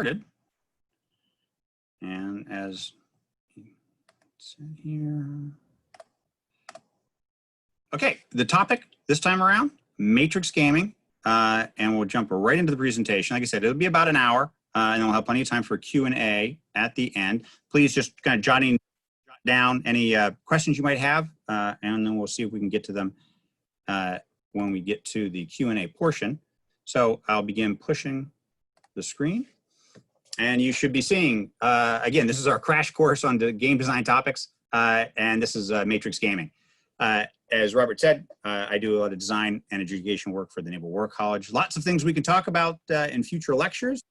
started. And as it's in here. Okay, the topic this time around, matrix gaming, and we'll jump right into the presentation. Like I said, it'll be about an hour, and we'll have plenty of time for Q&A at the end. Please just kind of jot down any questions you might have, and then we'll see if we can get to them when we get to the Q&A portion. So I'll begin pushing the screen. And you should be seeing, again, this is our crash course on the game design topics, and this is matrix gaming. As Robert said, I do a lot of design and adjudication work for the Naval War College. Lots of things we can talk about in future lectures.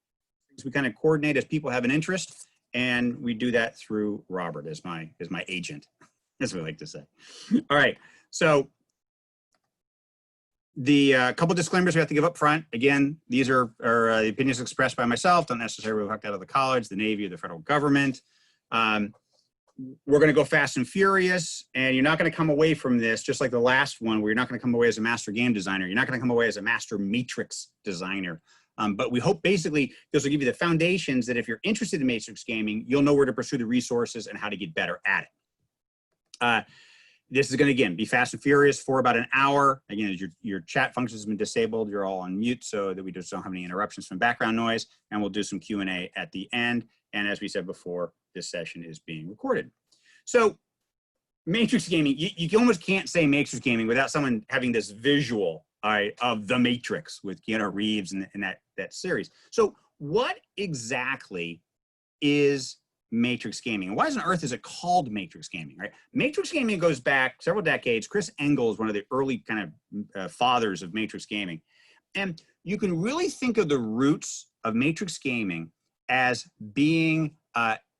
We kind of coordinate as people have an interest, and we do that through Robert as my agent, as we like to say. All right, so the couple disclaimers we have to give up front. Again, these are the opinions expressed by myself, don't necessarily reflect out of the college, the Navy, or the federal government. We're going to go fast and furious, and you're not going to come away from this just like the last one, where you're not going to come away as a master game designer. You're not going to come away as a master matrix designer. But we hope basically this will give you the foundations that if you're interested in matrix gaming, you'll know where to pursue the resources and how to get better at it. This is going to, again, be fast and furious for about an hour. Again, your chat function has been disabled. You're all on mute so that we just don't have any interruptions from background noise. And we'll do some Q&A at the end. And as we said before, this session is being recorded. So matrix gaming, you almost can't say matrix gaming without someone having this visual of the Matrix with Keanu Reeves and that series. So what exactly is matrix gaming? Why on earth is it called matrix gaming, right? Matrix gaming goes back several decades. Chris Engel is one of the early kind of fathers of matrix gaming. And you can really think of the roots of matrix gaming as being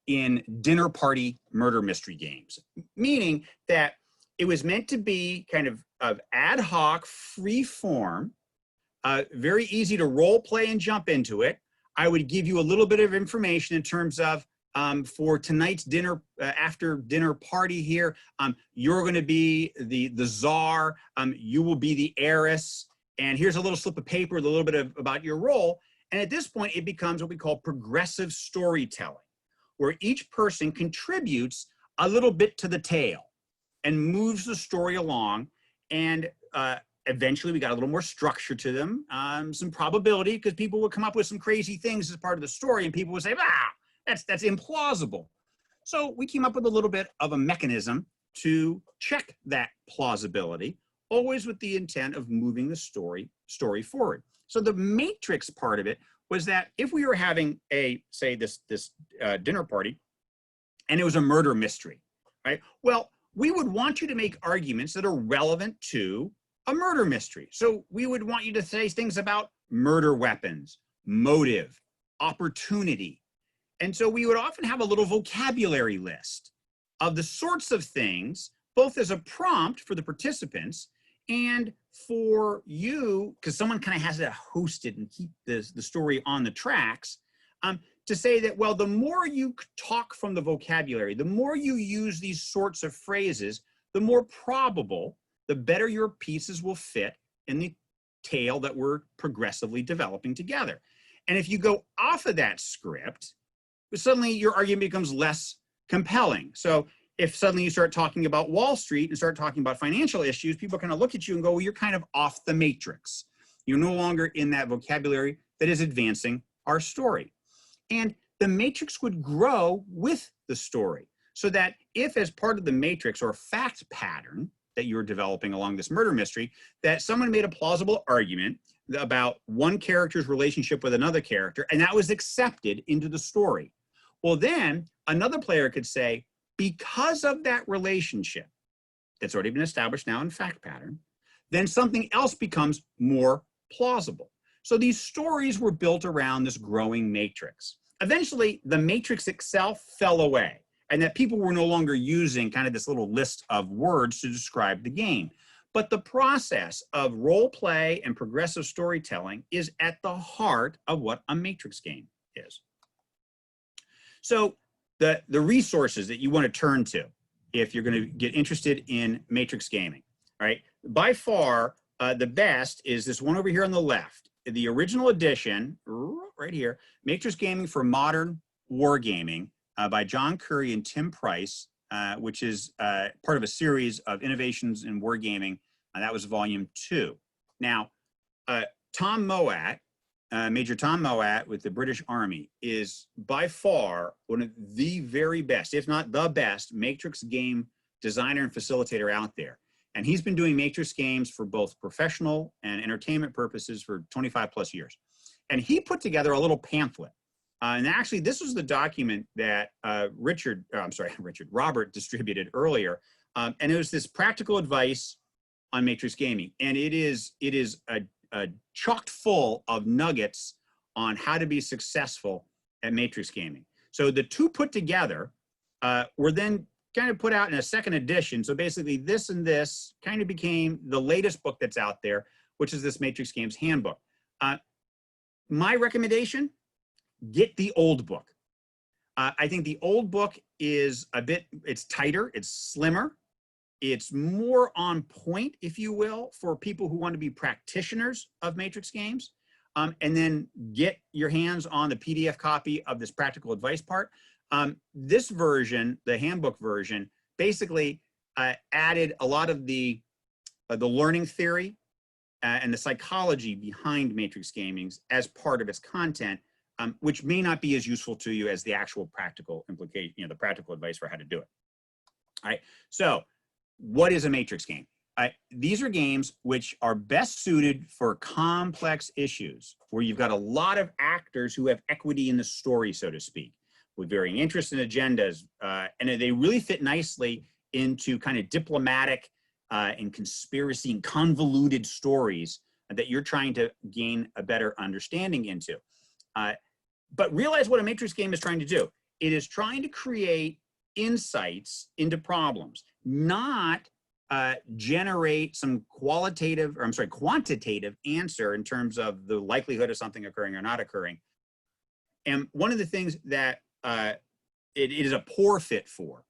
in dinner party murder mystery games, meaning that it was meant to be kind of ad hoc, free form, very easy to role play and jump into it. I would give you a little bit of information in terms of for tonight's dinner, after dinner party here, you're going to be the czar, you will be the heiress, and here's a little slip of paper with a little bit about your role. And at this point, it becomes what we call progressive storytelling, where each person contributes a little bit to the tale and moves the story along. And eventually we got a little more structure to them, some probability, because people would come up with some crazy things as part of the story, and people would say, that's implausible. So we came up with a little bit of a mechanism to check that plausibility, always with the intent of moving the story forward. So the matrix part of it was that if we were having say this dinner party, and it was a murder mystery, right? Well, we would want you to make arguments that are relevant to a murder mystery. So we would want you to say things about murder weapons, motive, opportunity. And so we would often have a little vocabulary list of the sorts of things, both as a prompt for the participants and for you, because someone kind of has to host it and keep the story on the tracks, to say that, well, the more you talk from the vocabulary, the more you use these sorts of phrases, the more probable, the better your pieces will fit in the tale that we're progressively developing together. And if you go off of that script, suddenly your argument becomes less compelling. So if suddenly you start talking about Wall Street and start talking about financial issues, people kind of look at you and go, well, you're kind of off the matrix. You're no longer in that vocabulary that is advancing our story. And the matrix would grow with the story, so that if as part of the matrix or fact pattern that you were developing along this murder mystery, that someone made a plausible argument about one character's relationship with another character, and that was accepted into the story. Well, then another player could say, because of that relationship that's already been established now in fact pattern, then something else becomes more plausible. So these stories were built around this growing matrix. Eventually, the matrix itself fell away, and that people were no longer using kind of this little list of words to describe the game. But the process of role play and progressive storytelling is at the heart of what a matrix game is. So the resources that you want to turn to if you're going to get interested in matrix gaming, right? By far, the best is this one over here on the left, the original edition, right here, Matrix Gaming for Modern Wargaming by John Curry and Tim Price, which is part of a series of innovations in wargaming. That was volume 2. Now, Tom Mowat, Major Tom Mowat with the British Army, is by far one of the very best, if not the best, Matrix game designer and facilitator out there. And he's been doing Matrix games for both professional and entertainment purposes for 25 plus years. And he put together a little pamphlet. And actually, this was the document that Robert distributed earlier. And it was this practical advice on Matrix gaming. And it is chocked full of nuggets on how to be successful at Matrix gaming. So the two put together were then kind of put out in a second edition. So basically this and this kind of became the latest book that's out there, which is this Matrix Games Handbook. My recommendation, get the old book. I think the old book is it's tighter, it's slimmer, it's more on point, if you will, for people who want to be practitioners of Matrix games. And then get your hands on the PDF copy of this practical advice part. This version, the handbook version, basically added a lot of the learning theory and the psychology behind Matrix gaming as part of its content, which may not be as useful to you as the actual practical implication, the practical advice for how to do it. All right, so what is a Matrix game? These are games which are best suited for complex issues where you've got a lot of actors who have equity in the story, so to speak, with varying interests and agendas, and they really fit nicely into kind of diplomatic and conspiracy and convoluted stories that you're trying to gain a better understanding into. But realize what a Matrix game is trying to do. It is trying to create insights into problems, not generate some quantitative answer in terms of the likelihood of something occurring or not occurring. And one of the things that it is a poor fit for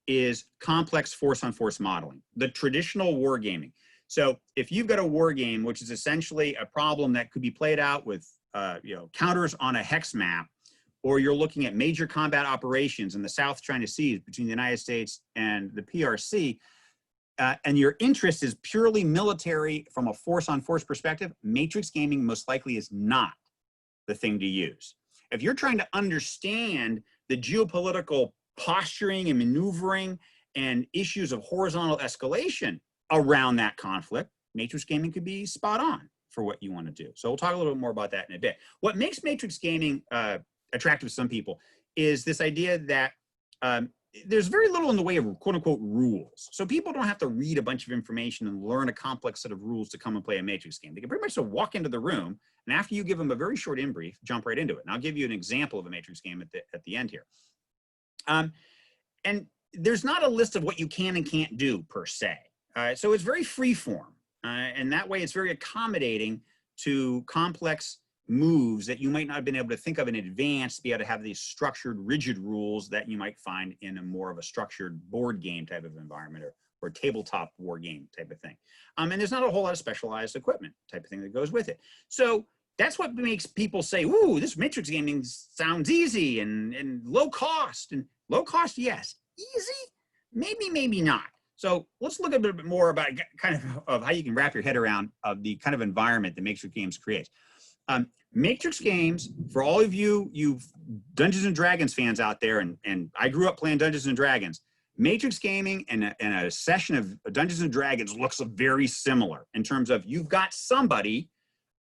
is complex force-on-force modeling, the traditional wargaming. So if you've got a war game, which is essentially a problem that could be played out with counters on a hex map, or you're looking at major combat operations in the South China Sea between the United States and the PRC, and your interest is purely military from a force-on-force perspective, Matrix gaming most likely is not the thing to use. If you're trying to understand the geopolitical posturing and maneuvering and issues of horizontal escalation around that conflict, Matrix gaming could be spot on for what you want to do. So we'll talk a little bit more about that in a bit. What makes Matrix gaming attractive to some people is this idea that there's very little in the way of quote unquote rules. So people don't have to read a bunch of information and learn a complex set of rules to come and play a Matrix game. They can pretty much just walk into the room, and after you give them a very short in-brief, jump right into it. And I'll give you an example of a Matrix game at the end here. And there's not a list of what you can and can't do per se. So it's very free form. And that way it's very accommodating to complex moves that you might not have been able to think of in advance to be able to have these structured, rigid rules that you might find in a more of a structured board game type of environment or tabletop war game type of thing. And there's not a whole lot of specialized equipment type of thing that goes with it. So that's what makes people say, ooh, this Matrix gaming sounds easy and low cost. And low cost, yes. Easy? Maybe, maybe not. So let's look a little bit more about kind of how you can wrap your head around of the kind of environment that Matrix games creates. Matrix games, for all of you Dungeons and Dragons fans out there, and I grew up playing Dungeons and Dragons, Matrix gaming and a session of Dungeons and Dragons looks very similar in terms of you've got somebody,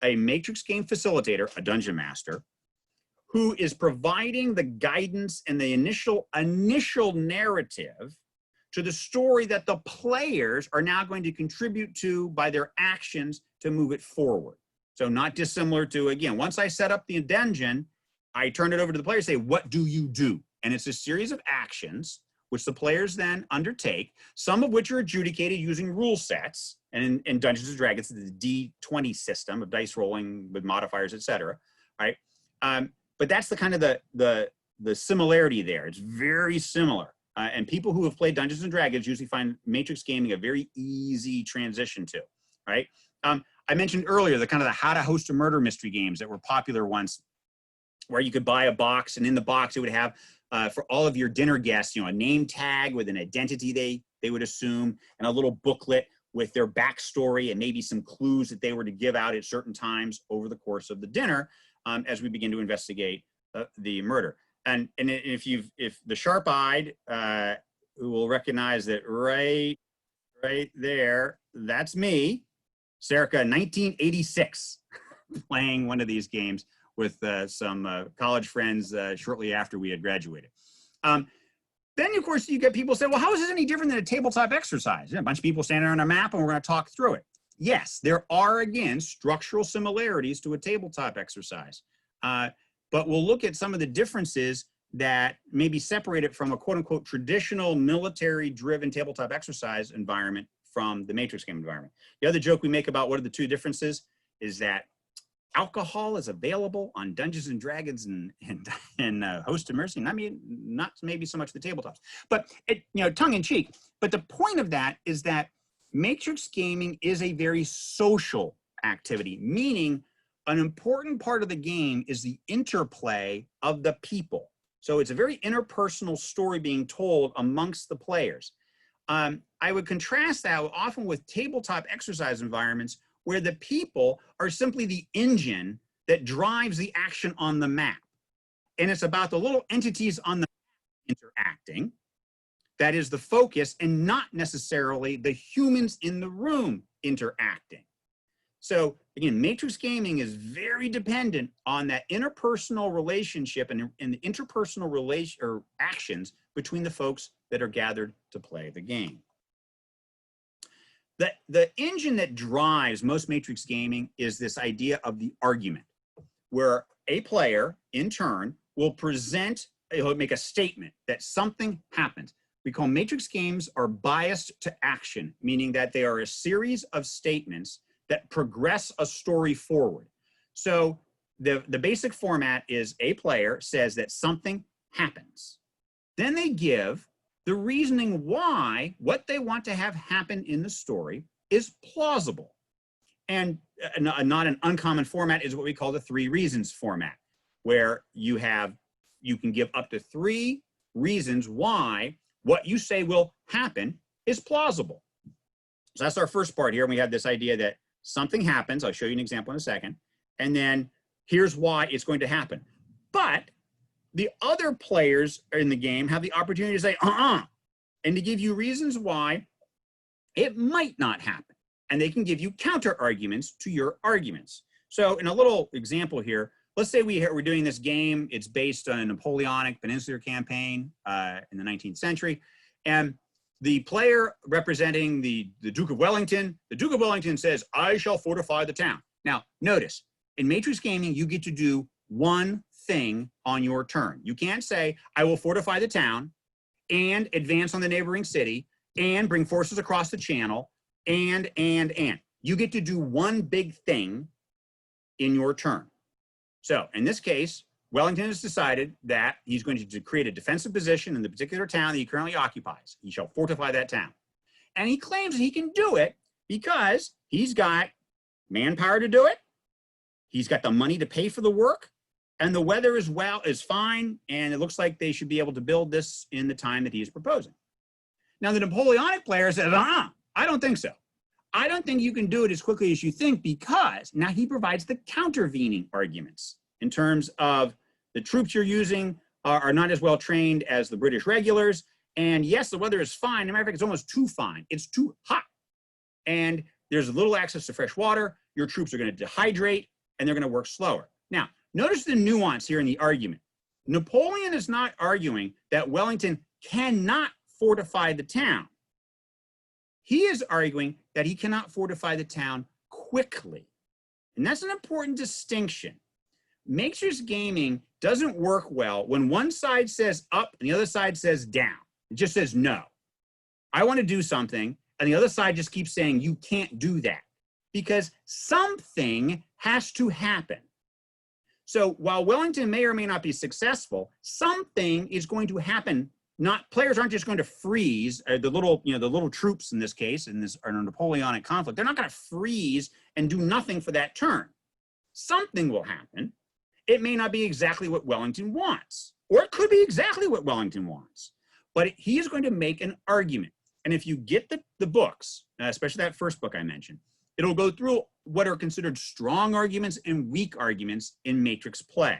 a Matrix game facilitator, a dungeon master, who is providing the guidance and the initial narrative to the story that the players are now going to contribute to by their actions to move it forward. So not dissimilar to, again, once I set up the dungeon, I turn it over to the players, say, what do you do? And it's a series of actions which the players then undertake, some of which are adjudicated using rule sets. And in Dungeons and Dragons, it's the D20 system of dice rolling with modifiers, et cetera, right? But that's the kind of the similarity there. It's very similar. And people who have played Dungeons and Dragons usually find Matrix gaming a very easy transition to, right? I mentioned earlier the kind of the how to host a murder mystery games that were popular once where you could buy a box, and in the box it would have for all of your dinner guests, you know, a name tag with an identity they would assume, and a little booklet with their backstory and maybe some clues that they were to give out at certain times over the course of the dinner as we begin to investigate the murder. And if the sharp-eyed who will recognize that right there, that's me, circa 1986, playing one of these games with some college friends shortly after we had graduated. Then, of course, you get people say, well, how is this any different than a tabletop exercise? A bunch of people standing on a map and we're going to talk through it. Yes, there are, again, structural similarities to a tabletop exercise. But we'll look at some of the differences that may be separated from a quote-unquote traditional military-driven tabletop exercise environment from the Matrix game environment. The other joke we make about what are the two differences is that alcohol is available on Dungeons and Dragons and Host of Mercy. And I mean, not maybe so much the tabletops, but it, you know, tongue in cheek. But the point of that is that Matrix gaming is a very social activity, meaning an important part of the game is the interplay of the people. So it's a very interpersonal story being told amongst the players. I would contrast that often with tabletop exercise environments where the people are simply the engine that drives the action on the map. And it's about the little entities on the map interacting. That is the focus, and not necessarily the humans in the room interacting. So again, Matrix gaming is very dependent on that interpersonal relationship and the interpersonal actions between the folks that are gathered to play the game. The engine that drives most Matrix gaming is this idea of the argument, where a player, in turn, will make a statement that something happens. We call Matrix games are biased to action, meaning that they are a series of statements that progress a story forward. So the basic format is a player says that something happens. Then they give the reasoning why what they want to have happen in the story is plausible. And not an uncommon format is what we call the 3 reasons format, where you can give up to 3 reasons why what you say will happen is plausible. So that's our first part here. And we have this idea that something happens. I'll show you an example in a second. And then here's why it's going to happen. But the other players in the game have the opportunity to say, and to give you reasons why it might not happen. And they can give you counter arguments to your arguments. So in a little example here, let's say we're doing this game. It's based on a Napoleonic Peninsular campaign in the 19th century. And the player representing the Duke of Wellington says, I shall fortify the town. Now, notice, in Matrix gaming, you get to do one thing on your turn. You can't say, I will fortify the town and advance on the neighboring city and bring forces across the channel and. You get to do one big thing in your turn. So in this case, Wellington has decided that he's going to create a defensive position in the particular town that he currently occupies. He shall fortify that town. And he claims that he can do it because he's got manpower to do it. He's got the money to pay for the work. And the weather is fine, and it looks like they should be able to build this in the time that he is proposing. Now, the Napoleonic player says, I don't think so. I don't think you can do it as quickly as you think, because now he provides the countervening arguments in terms of the troops you're using are not as well trained as the British regulars. And yes, the weather is fine. As a matter of fact, it's almost too fine. It's too hot. And there's little access to fresh water. Your troops are going to dehydrate, and they're going to work slower. Now, notice the nuance here in the argument. Napoleon is not arguing that Wellington cannot fortify the town. He is arguing that he cannot fortify the town quickly. And that's an important distinction. Matrix gaming doesn't work well when one side says up and the other side says down. It just says no. I want to do something, and the other side just keeps saying you can't do that, because something has to happen. So while Wellington may or may not be successful, something is going to happen. Players aren't just going to freeze. The little troops in this case, in this Napoleonic conflict, they're not going to freeze and do nothing for that turn. Something will happen, it may not be exactly what Wellington wants, or it could be exactly what Wellington wants, but he is going to make an argument. And if you get the books, especially that first book I mentioned, it'll go through what are considered strong arguments and weak arguments in matrix play.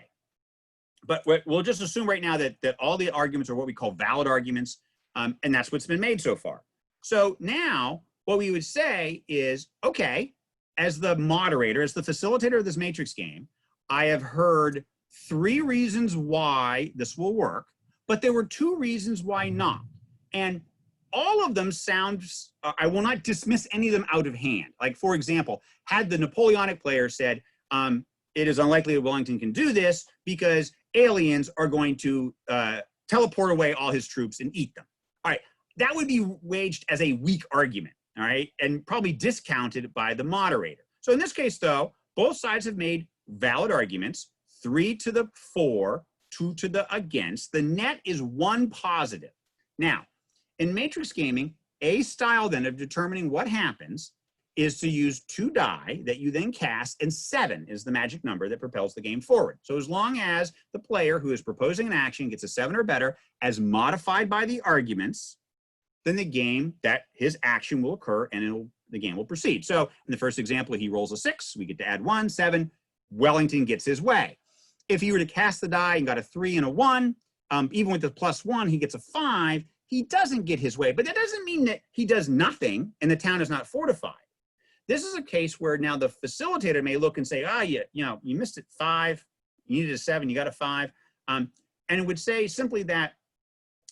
But we'll just assume right now that all the arguments are what we call valid arguments, and that's what's been made so far. So now what we would say is, okay, as the moderator, as the facilitator of this matrix game, I have heard 3 reasons why this will work, but there were 2 reasons why not. And all of them sound, I will not dismiss any of them out of hand. Like, for example, had the Napoleonic player said, it is unlikely that Wellington can do this because aliens are going to teleport away all his troops and eat them. All right, that would be waged as a weak argument, all right, and probably discounted by the moderator. So in this case, though, both sides have made valid arguments, 3 to the for, 2 to the against. The net is 1 positive. Now, in matrix gaming, a style then of determining what happens is to use 2 die that you then cast, and 7 is the magic number that propels the game forward. So as long as the player who is proposing an action gets a 7 or better, as modified by the arguments, then the game, that his action will occur and the game will proceed. So in the first example, he rolls a 6, we get to add 1, 7, Wellington gets his way. If he were to cast the die and got a 3 and a 1, even with the +1, he gets a 5, he doesn't get his way. But that doesn't mean that he does nothing and the town is not fortified. This is a case where now the facilitator may look and say, you missed it 5, you needed a 7, you got a 5. And it would say simply that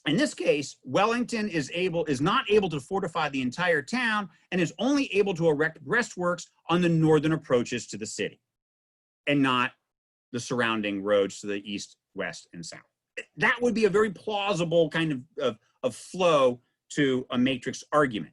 in this case, Wellington is not able to fortify the entire town and is only able to erect breastworks on the northern approaches to the city and not the surrounding roads to the east, west, and south. That would be a very plausible kind of flow to a matrix argument.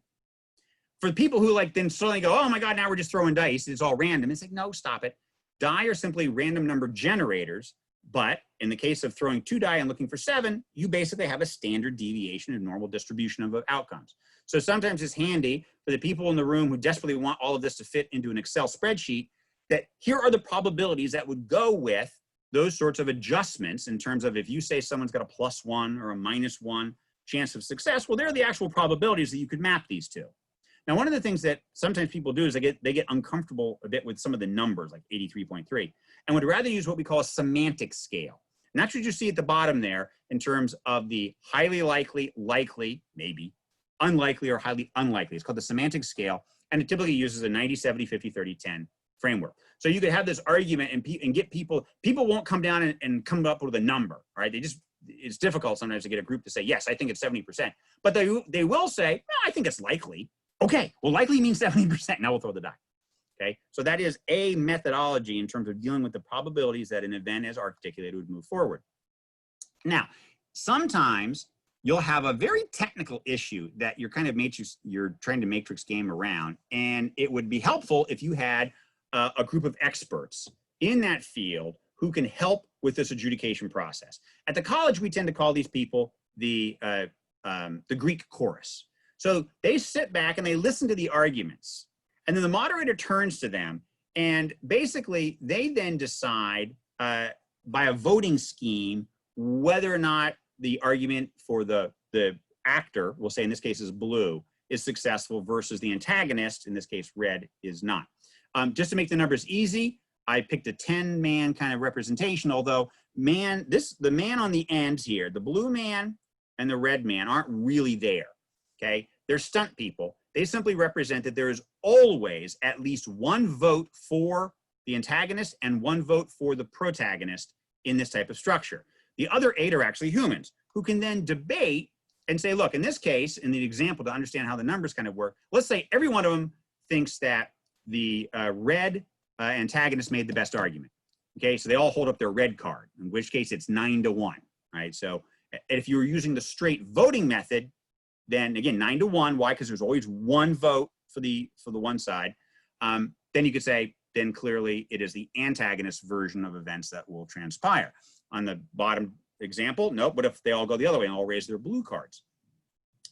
For the people who then suddenly go, oh my God, now we're just throwing dice, it's all random. It's like, no, stop it. Die are simply random number generators, but in the case of throwing 2 die and looking for 7, you basically have a standard deviation and normal distribution of outcomes. So sometimes it's handy for the people in the room who desperately want all of this to fit into an Excel spreadsheet, that here are the probabilities that would go with those sorts of adjustments in terms of if you say someone's got a +1 or a -1 chance of success, well, they're the actual probabilities that you could map these to. Now, one of the things that sometimes people do is they get uncomfortable a bit with some of the numbers, like 83.3, and would rather use what we call a semantic scale. And that's what you see at the bottom there in terms of the highly likely, likely, maybe, unlikely, or highly unlikely. It's called the semantic scale, and it typically uses a 90, 70, 50, 30, 10 framework. So you could have this argument and get people won't come down and come up with a number, right? It's difficult sometimes to get a group to say, yes, I think it's 70%. But they will say, I think it's likely. Okay, well, likely means 70%. Now we'll throw the die. Okay, so that is a methodology in terms of dealing with the probabilities that an event as articulated would move forward. Now, sometimes you'll have a very technical issue that you're trying to matrix game around, and it would be helpful if you had a group of experts in that field who can help with this adjudication process. At the college, we tend to call these people the Greek chorus. So they sit back and they listen to the arguments, and then the moderator turns to them, and basically they then decide by a voting scheme whether or not the argument for the actor, we'll say in this case is blue, is successful versus the antagonist, in this case red, is not. Just to make the numbers easy, I picked a 10-man kind of representation, although the man on the ends here, the blue man and the red man aren't really there, okay? They're stunt people. They simply represent that there is always at least 1 vote for the antagonist and 1 vote for the protagonist in this type of structure. The other 8 are actually humans who can then debate and say, look, in this case, in the example, to understand how the numbers kind of work, let's say every one of them thinks that the red antagonist made the best argument. Okay, so they all hold up their red card, in which case it's 9-1, right? So if you were using the straight voting method, then again, 9-1, why? Because there's always 1 vote for the one side. Then you could say, then clearly it is the antagonist version of events that will transpire. On the bottom example, nope, but if they all go the other way and all raise their blue cards,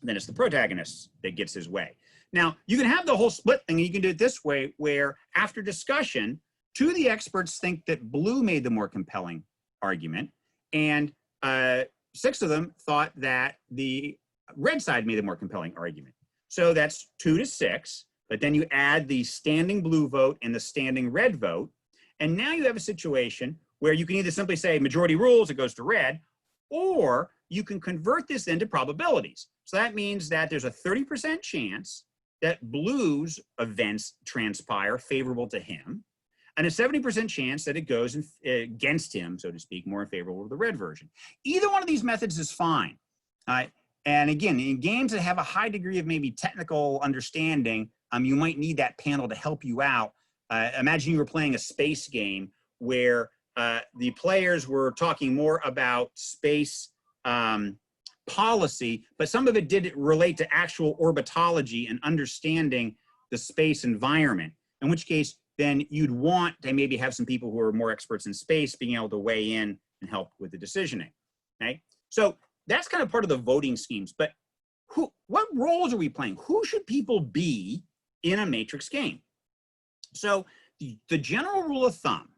then it's the protagonist that gets his way. Now, you can have the whole split thing, and you can do it this way, where after discussion, 2 of the experts think that blue made the more compelling argument, and 6 of them thought that the red side made the more compelling argument. So that's 2 to 6, but then you add the standing blue vote and the standing red vote, and now you have a situation where you can either simply say majority rules, it goes to red, or you can convert this into probabilities. So that means that there's a 30% chance that blue's events transpire favorable to him, and a 70% chance that it goes against him, so to speak, more favorable to the red version. Either one of these methods is fine. And again, in games that have a high degree of maybe technical understanding, you might need that panel to help you out. Imagine you were playing a space game where the players were talking more about space policy, but some of it did relate to actual orbitology and understanding the space environment, in which case then you'd want to maybe have some people who are more experts in space being able to weigh in and help with the decisioning, okay? So that's kind of part of the voting schemes, but what roles are we playing? Who should people be in a matrix game? So the general rule of thumb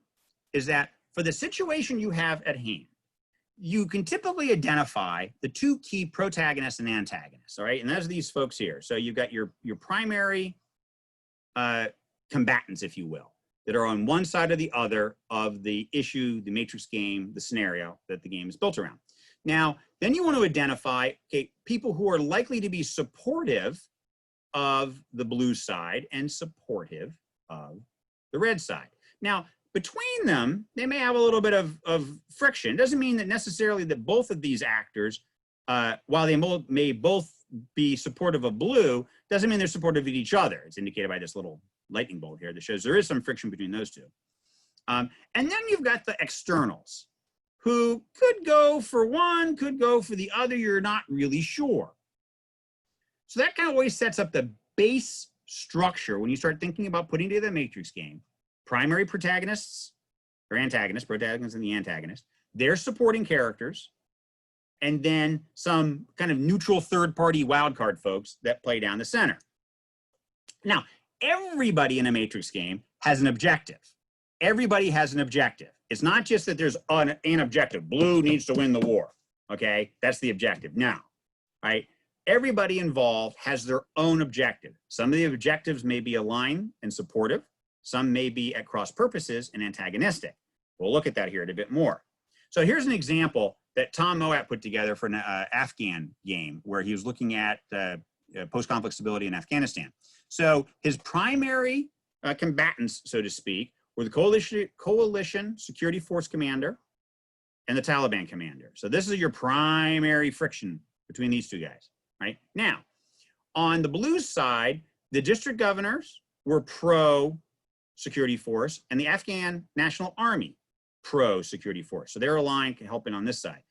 is that for the situation you have at hand, you can typically identify the 2 key protagonists and antagonists, all right? And those are these folks here. So you've got your primary combatants, if you will, that are on one side or the other of the issue, the matrix game, the scenario that the game is built around. Now, then you want to identify, okay, people who are likely to be supportive of the blue side and supportive of the red side. Now, between them, they may have a little bit of friction. Doesn't mean that necessarily that both of these actors, while they may both be supportive of blue, doesn't mean they're supportive of each other. It's indicated by this little lightning bolt here that shows there is some friction between those 2. And then you've got the externals, who could go for one, could go for the other, you're not really sure. So that kind of always sets up the base structure when you start thinking about putting together a matrix game. Primary protagonists, or antagonists, protagonists and the antagonist, they're supporting characters, and then some kind of neutral third-party wildcard folks that play down the center. Now, everybody in a matrix game has an objective. Everybody has an objective. It's not just that there's an objective. Blue needs to win the war, okay? That's the objective. Now, right? Everybody involved has their own objective. Some of the objectives may be aligned and supportive. Some may be at cross purposes and antagonistic. We'll look at that here in a bit more. So here's an example that Tom Moat put together for an Afghan game where he was looking at post-conflict stability in Afghanistan. So his primary combatants, so to speak, were the coalition security force commander and the Taliban commander. So this is your primary friction between these 2 guys, right? Now, on the blue side, the district governors were pro-security force and the Afghan National Army pro-security force. So they're aligned, helping on this side.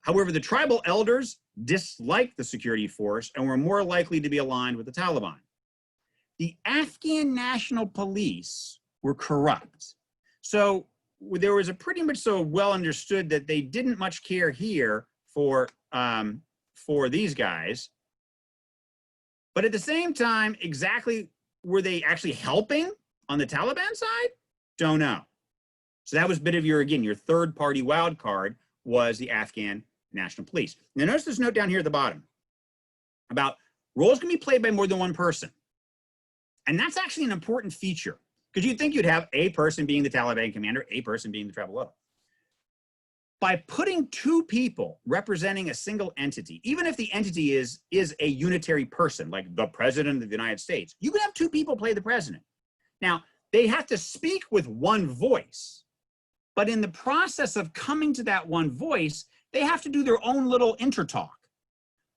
However, the tribal elders disliked the security force and were more likely to be aligned with the Taliban. The Afghan National Police were corrupt. So there was a pretty much so well understood that they didn't much care here for these guys. But at the same time, exactly were they actually helping on the Taliban side? Don't know. So that was a bit of your third-party wild card was the Afghan National Police. Now notice this note down here at the bottom about roles can be played by more than one person. And that's actually an important feature because you'd think you'd have a person being the Taliban commander, a person being the tribal leader. By putting 2 people representing a single entity, even if the entity is a unitary person, like the president of the United States, you can have 2 people play the president. Now, they have to speak with one voice, but in the process of coming to that one voice, they have to do their own little intertalk.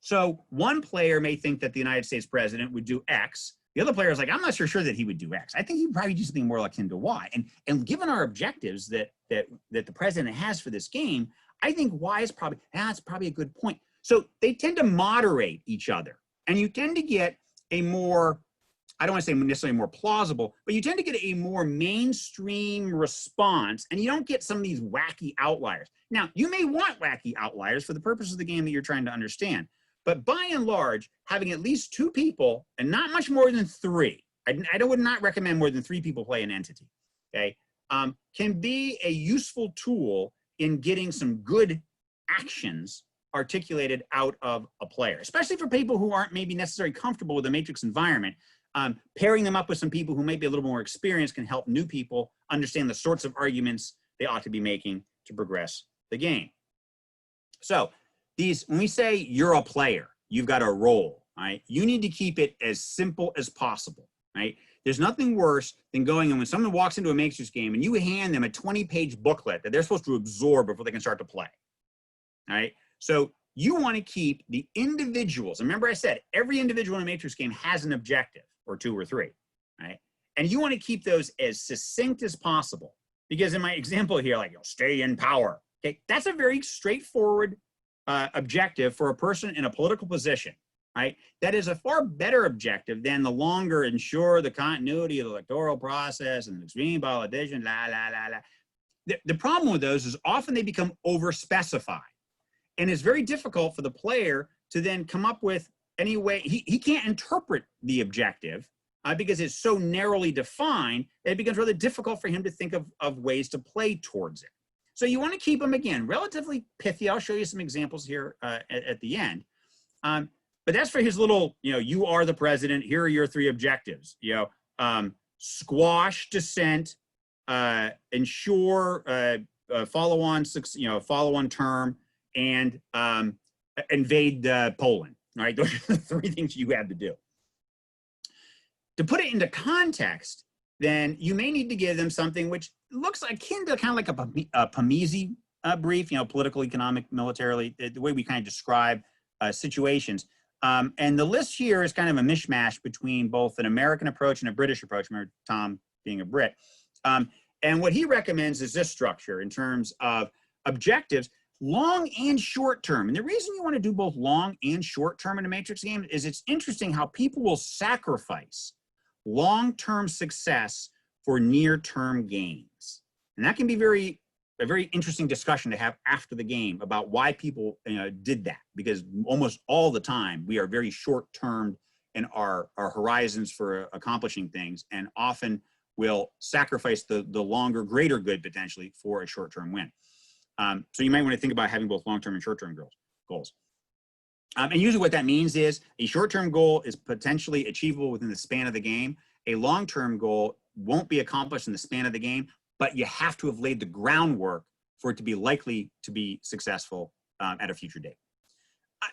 So one player may think that the United States president would do X. The other player is like, I'm not sure that he would do X. I think he'd probably do something more akin to Y. And given our objectives that the president has for this game, I think Y is probably, that's probably a good point. So they tend to moderate each other. And you tend to get a more, I don't want to say necessarily more plausible, but you tend to get a more mainstream response, and you don't get some of these wacky outliers. Now, you may want wacky outliers for the purpose of the game that you're trying to understand, but by and large, having at least 2 people, and not much more than 3, I would not recommend more than 3 people play an entity, okay, can be a useful tool in getting some good actions articulated out of a player, especially for people who aren't maybe necessarily comfortable with the matrix environment. Pairing them up with some people who may be a little more experienced can help new people understand the sorts of arguments they ought to be making to progress the game. So when we say you're a player, you've got a role, right? You need to keep it as simple as possible, right? There's nothing worse than going and when someone walks into a matrix game and you hand them a 20-page booklet that they're supposed to absorb before they can start to play, all right? So you want to keep the individuals. Remember I said every individual in a matrix game has an objective or two or three, right? And you want to keep those as succinct as possible because in my example here, like, stay in power, okay? That's a very straightforward objective for a person in a political position, right? That is a far better objective than the longer ensure the continuity of the electoral process and extreme politician, la, la, la, la. The problem with those is often they become over-specified. And it's very difficult for the player to then come up with any way. He can't interpret the objective because it's so narrowly defined that it becomes really difficult for him to think of ways to play towards it. So you want to keep them, again, relatively pithy. I'll show you some examples here at the end. But that's for his little, you are the president. Here are your three objectives. Squash dissent, ensure follow-on term, and invade Poland, right? Those are the three things you have to do. To put it into context, then you may need to give them something which looks akin to kind of like a PMESI brief, political, economic, militarily, the way we kind of describe situations. And the list here is kind of a mishmash between both an American approach and a British approach, remember Tom being a Brit. And what he recommends is this structure in terms of objectives, long and short term. And the reason you want to do both long and short term in a matrix game is it's interesting how people will sacrifice long-term success for near-term gains. And that can be a very interesting discussion to have after the game about why people did that, because almost all the time we are very short-termed in our horizons for accomplishing things, and often will sacrifice the longer, greater good potentially for a short-term win. So you might want to think about having both long-term and short-term goals. And usually what that means is a short-term goal is potentially achievable within the span of the game. A long-term goal won't be accomplished in the span of the game, but you have to have laid the groundwork for it to be likely to be successful at a future date.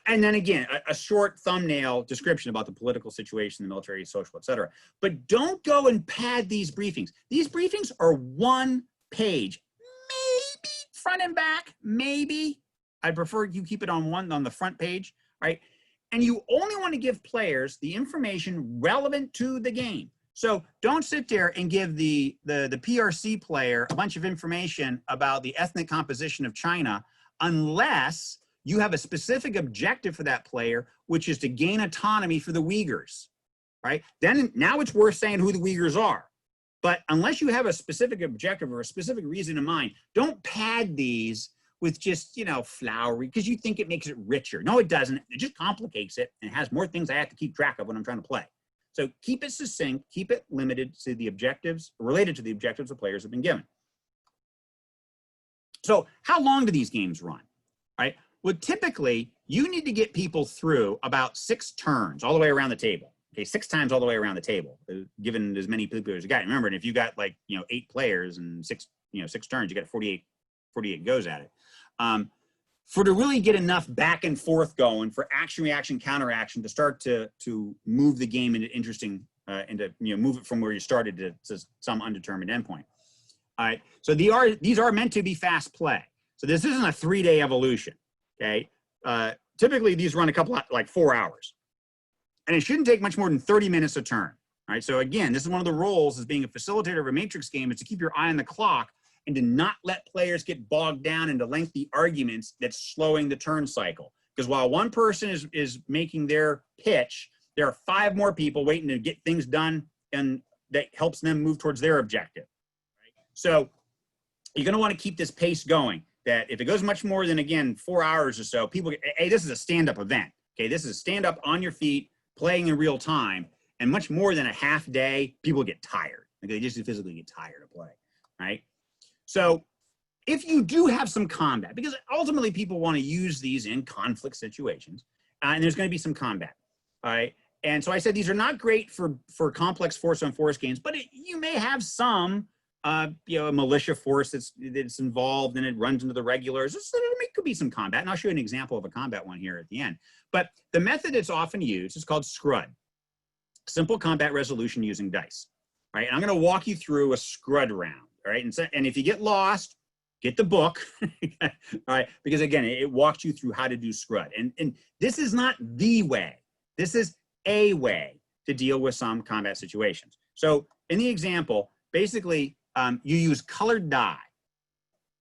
And then again, a short thumbnail description about the political situation, the military, social, et cetera. But don't go and pad these briefings. These briefings are one page, maybe front and back, maybe. I prefer you keep it on the front page, right? And you only want to give players the information relevant to the game. So don't sit there and give the PRC player a bunch of information about the ethnic composition of China unless you have a specific objective for that player, which is to gain autonomy for the Uyghurs, right? Then now it's worth saying who the Uyghurs are. But unless you have a specific objective or a specific reason in mind, don't pad these with just, flowery, because you think it makes it richer. No, it doesn't. It just complicates it and has more things I have to keep track of when I'm trying to play. So keep it succinct, keep it limited to the objectives, related to the objectives the players have been given. So how long do these games run, right? Well, typically, you need to get people through about 6 turns all the way around the table. Okay, 6 times all the way around the table, given as many people as you got. Remember, and if you got 8 players and 6 turns, you got 48 goes at it. For to really get enough back and forth going for action, reaction, counteraction to start to move the game into interesting, move it from where you started to some undetermined endpoint. All right, so these are meant to be fast play. So this isn't a 3-day evolution. Okay, typically these run a couple 4 hours, and it shouldn't take much more than 30 minutes a turn. All right, so again, this is one of the roles as being a facilitator of a matrix game is to keep your eye on the clock and to not let players get bogged down into lengthy arguments that's slowing the turn cycle. Because while one person is making their pitch, there are 5 more people waiting to get things done, and that helps them move towards their objective. Right? So you're going to want to keep this pace going. That if it goes much more than, again, 4 hours or so, people get, hey, this is a stand-up event. Okay, this is stand-up on your feet, playing in real time, and much more than a half day, people get tired. Like, they just physically get tired of playing. right? So if you do have some combat, because ultimately people want to use these in conflict situations, and there's going to be some combat, all right? And so I said these are not great for complex force-on-force games, but you may have some, you know, a militia force that's involved and it runs into the regulars. So there could be some combat, and I'll show you an example of a combat one here at the end. But the method that's often used is called SCRUD, Simple Combat Resolution Using Dice, right? And I'm going to walk you through a SCRUD round, all right? And if you get lost, get the book, all right? Because again, it walks you through how to do SCRUD. And this is not the way. This is a way to deal with some combat situations. So in the example, basically, you use colored die,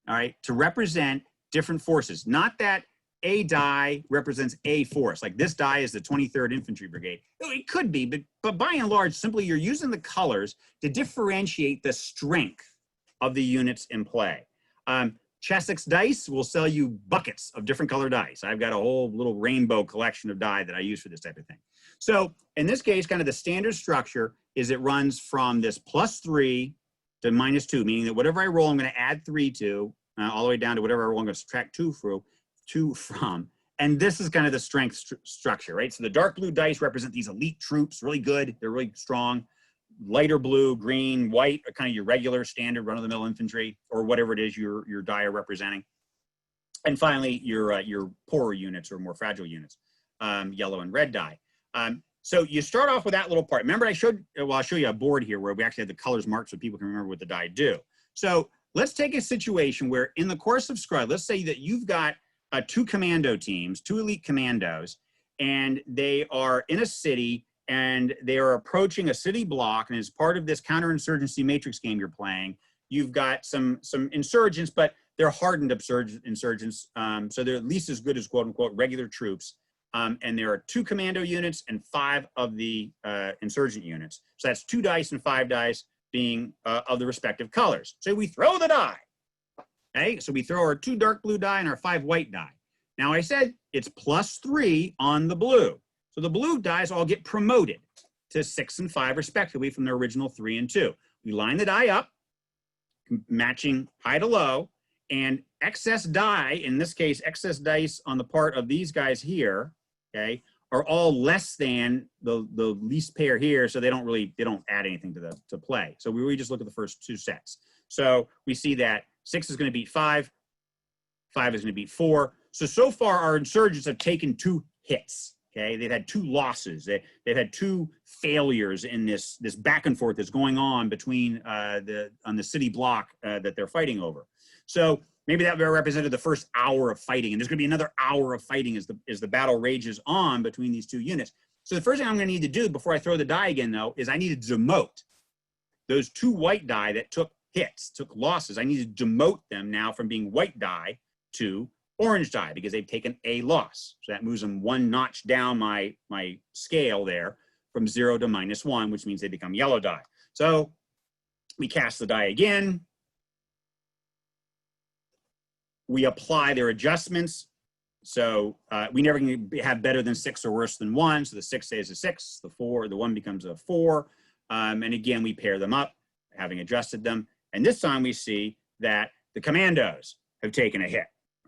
all right, to represent different forces. Not that a die represents a force, like this die is the 23rd Infantry Brigade. It could be, but by and large, simply you're using the colors to differentiate the strength of the units in play. Chessex Dice will sell you buckets of different color dice. I've got a whole little rainbow collection of die that I use for this type of thing. So in this case, kind of the standard structure is it runs from this +3 to -2, meaning that whatever I roll, I'm going to add 3 to, all the way down to whatever I roll, I'm going to subtract 2 from. And this is kind of the strength structure, right? So the dark blue dice represent these elite troops, really good. They're really strong. Lighter blue, green, white are kind of your regular standard run-of-the-mill infantry, or whatever it is your die are representing. And finally, your poorer units or more fragile units, yellow and red die. So you start off with that little part. Remember I showed, well, I'll show you a board here where we actually had the colors marked so people can remember what the die do. So let's take a situation where in the course of SCRUD, let's say that you've got 2 commando teams, 2 elite commandos, and they are in a city and they are approaching a city block, and as part of this counterinsurgency matrix game you're playing, you've got some insurgents, but they're hardened insurgents, so they're at least as good as quote-unquote regular troops, and there are 2 commando units and 5 of the insurgent units. So that's 2 dice and 5 dice being of the respective colors. So we throw the die, okay? So we throw our 2 dark blue die and our 5 white die. Now I said it's +3 on the blue. So the blue dice all get promoted to 6 and 5 respectively from their original 3 and 2. We line the die up, matching high to low, and excess die, in this case, excess dice on the part of these guys here, okay, are all less than the least pair here, so they don't add anything to play. So we really just look at the first 2 sets. So we see that 6 is going to beat 5, 5 is going to beat 4. So far our insurgents have taken 2 hits. Okay, they've had 2 losses. They've had 2 failures in this back and forth that's going on between on the city block that they're fighting over. So maybe that represented the first hour of fighting, and there's going to be another hour of fighting as the battle rages on between these 2 units. So the first thing I'm going to need to do before I throw the die again, though, is I need to demote those 2 white die that took hits, took losses. I need to demote them now from being white die to orange die because they've taken a loss. So that moves them 1 notch down my scale there from 0 to -1, which means they become yellow die. So we cast the die again. We apply their adjustments. So we never can have better than 6 or worse than 1. So the 6 stays a 6, the 1 becomes a 4. And again, we pair them up, having adjusted them. And this time we see that the commandos have taken a hit.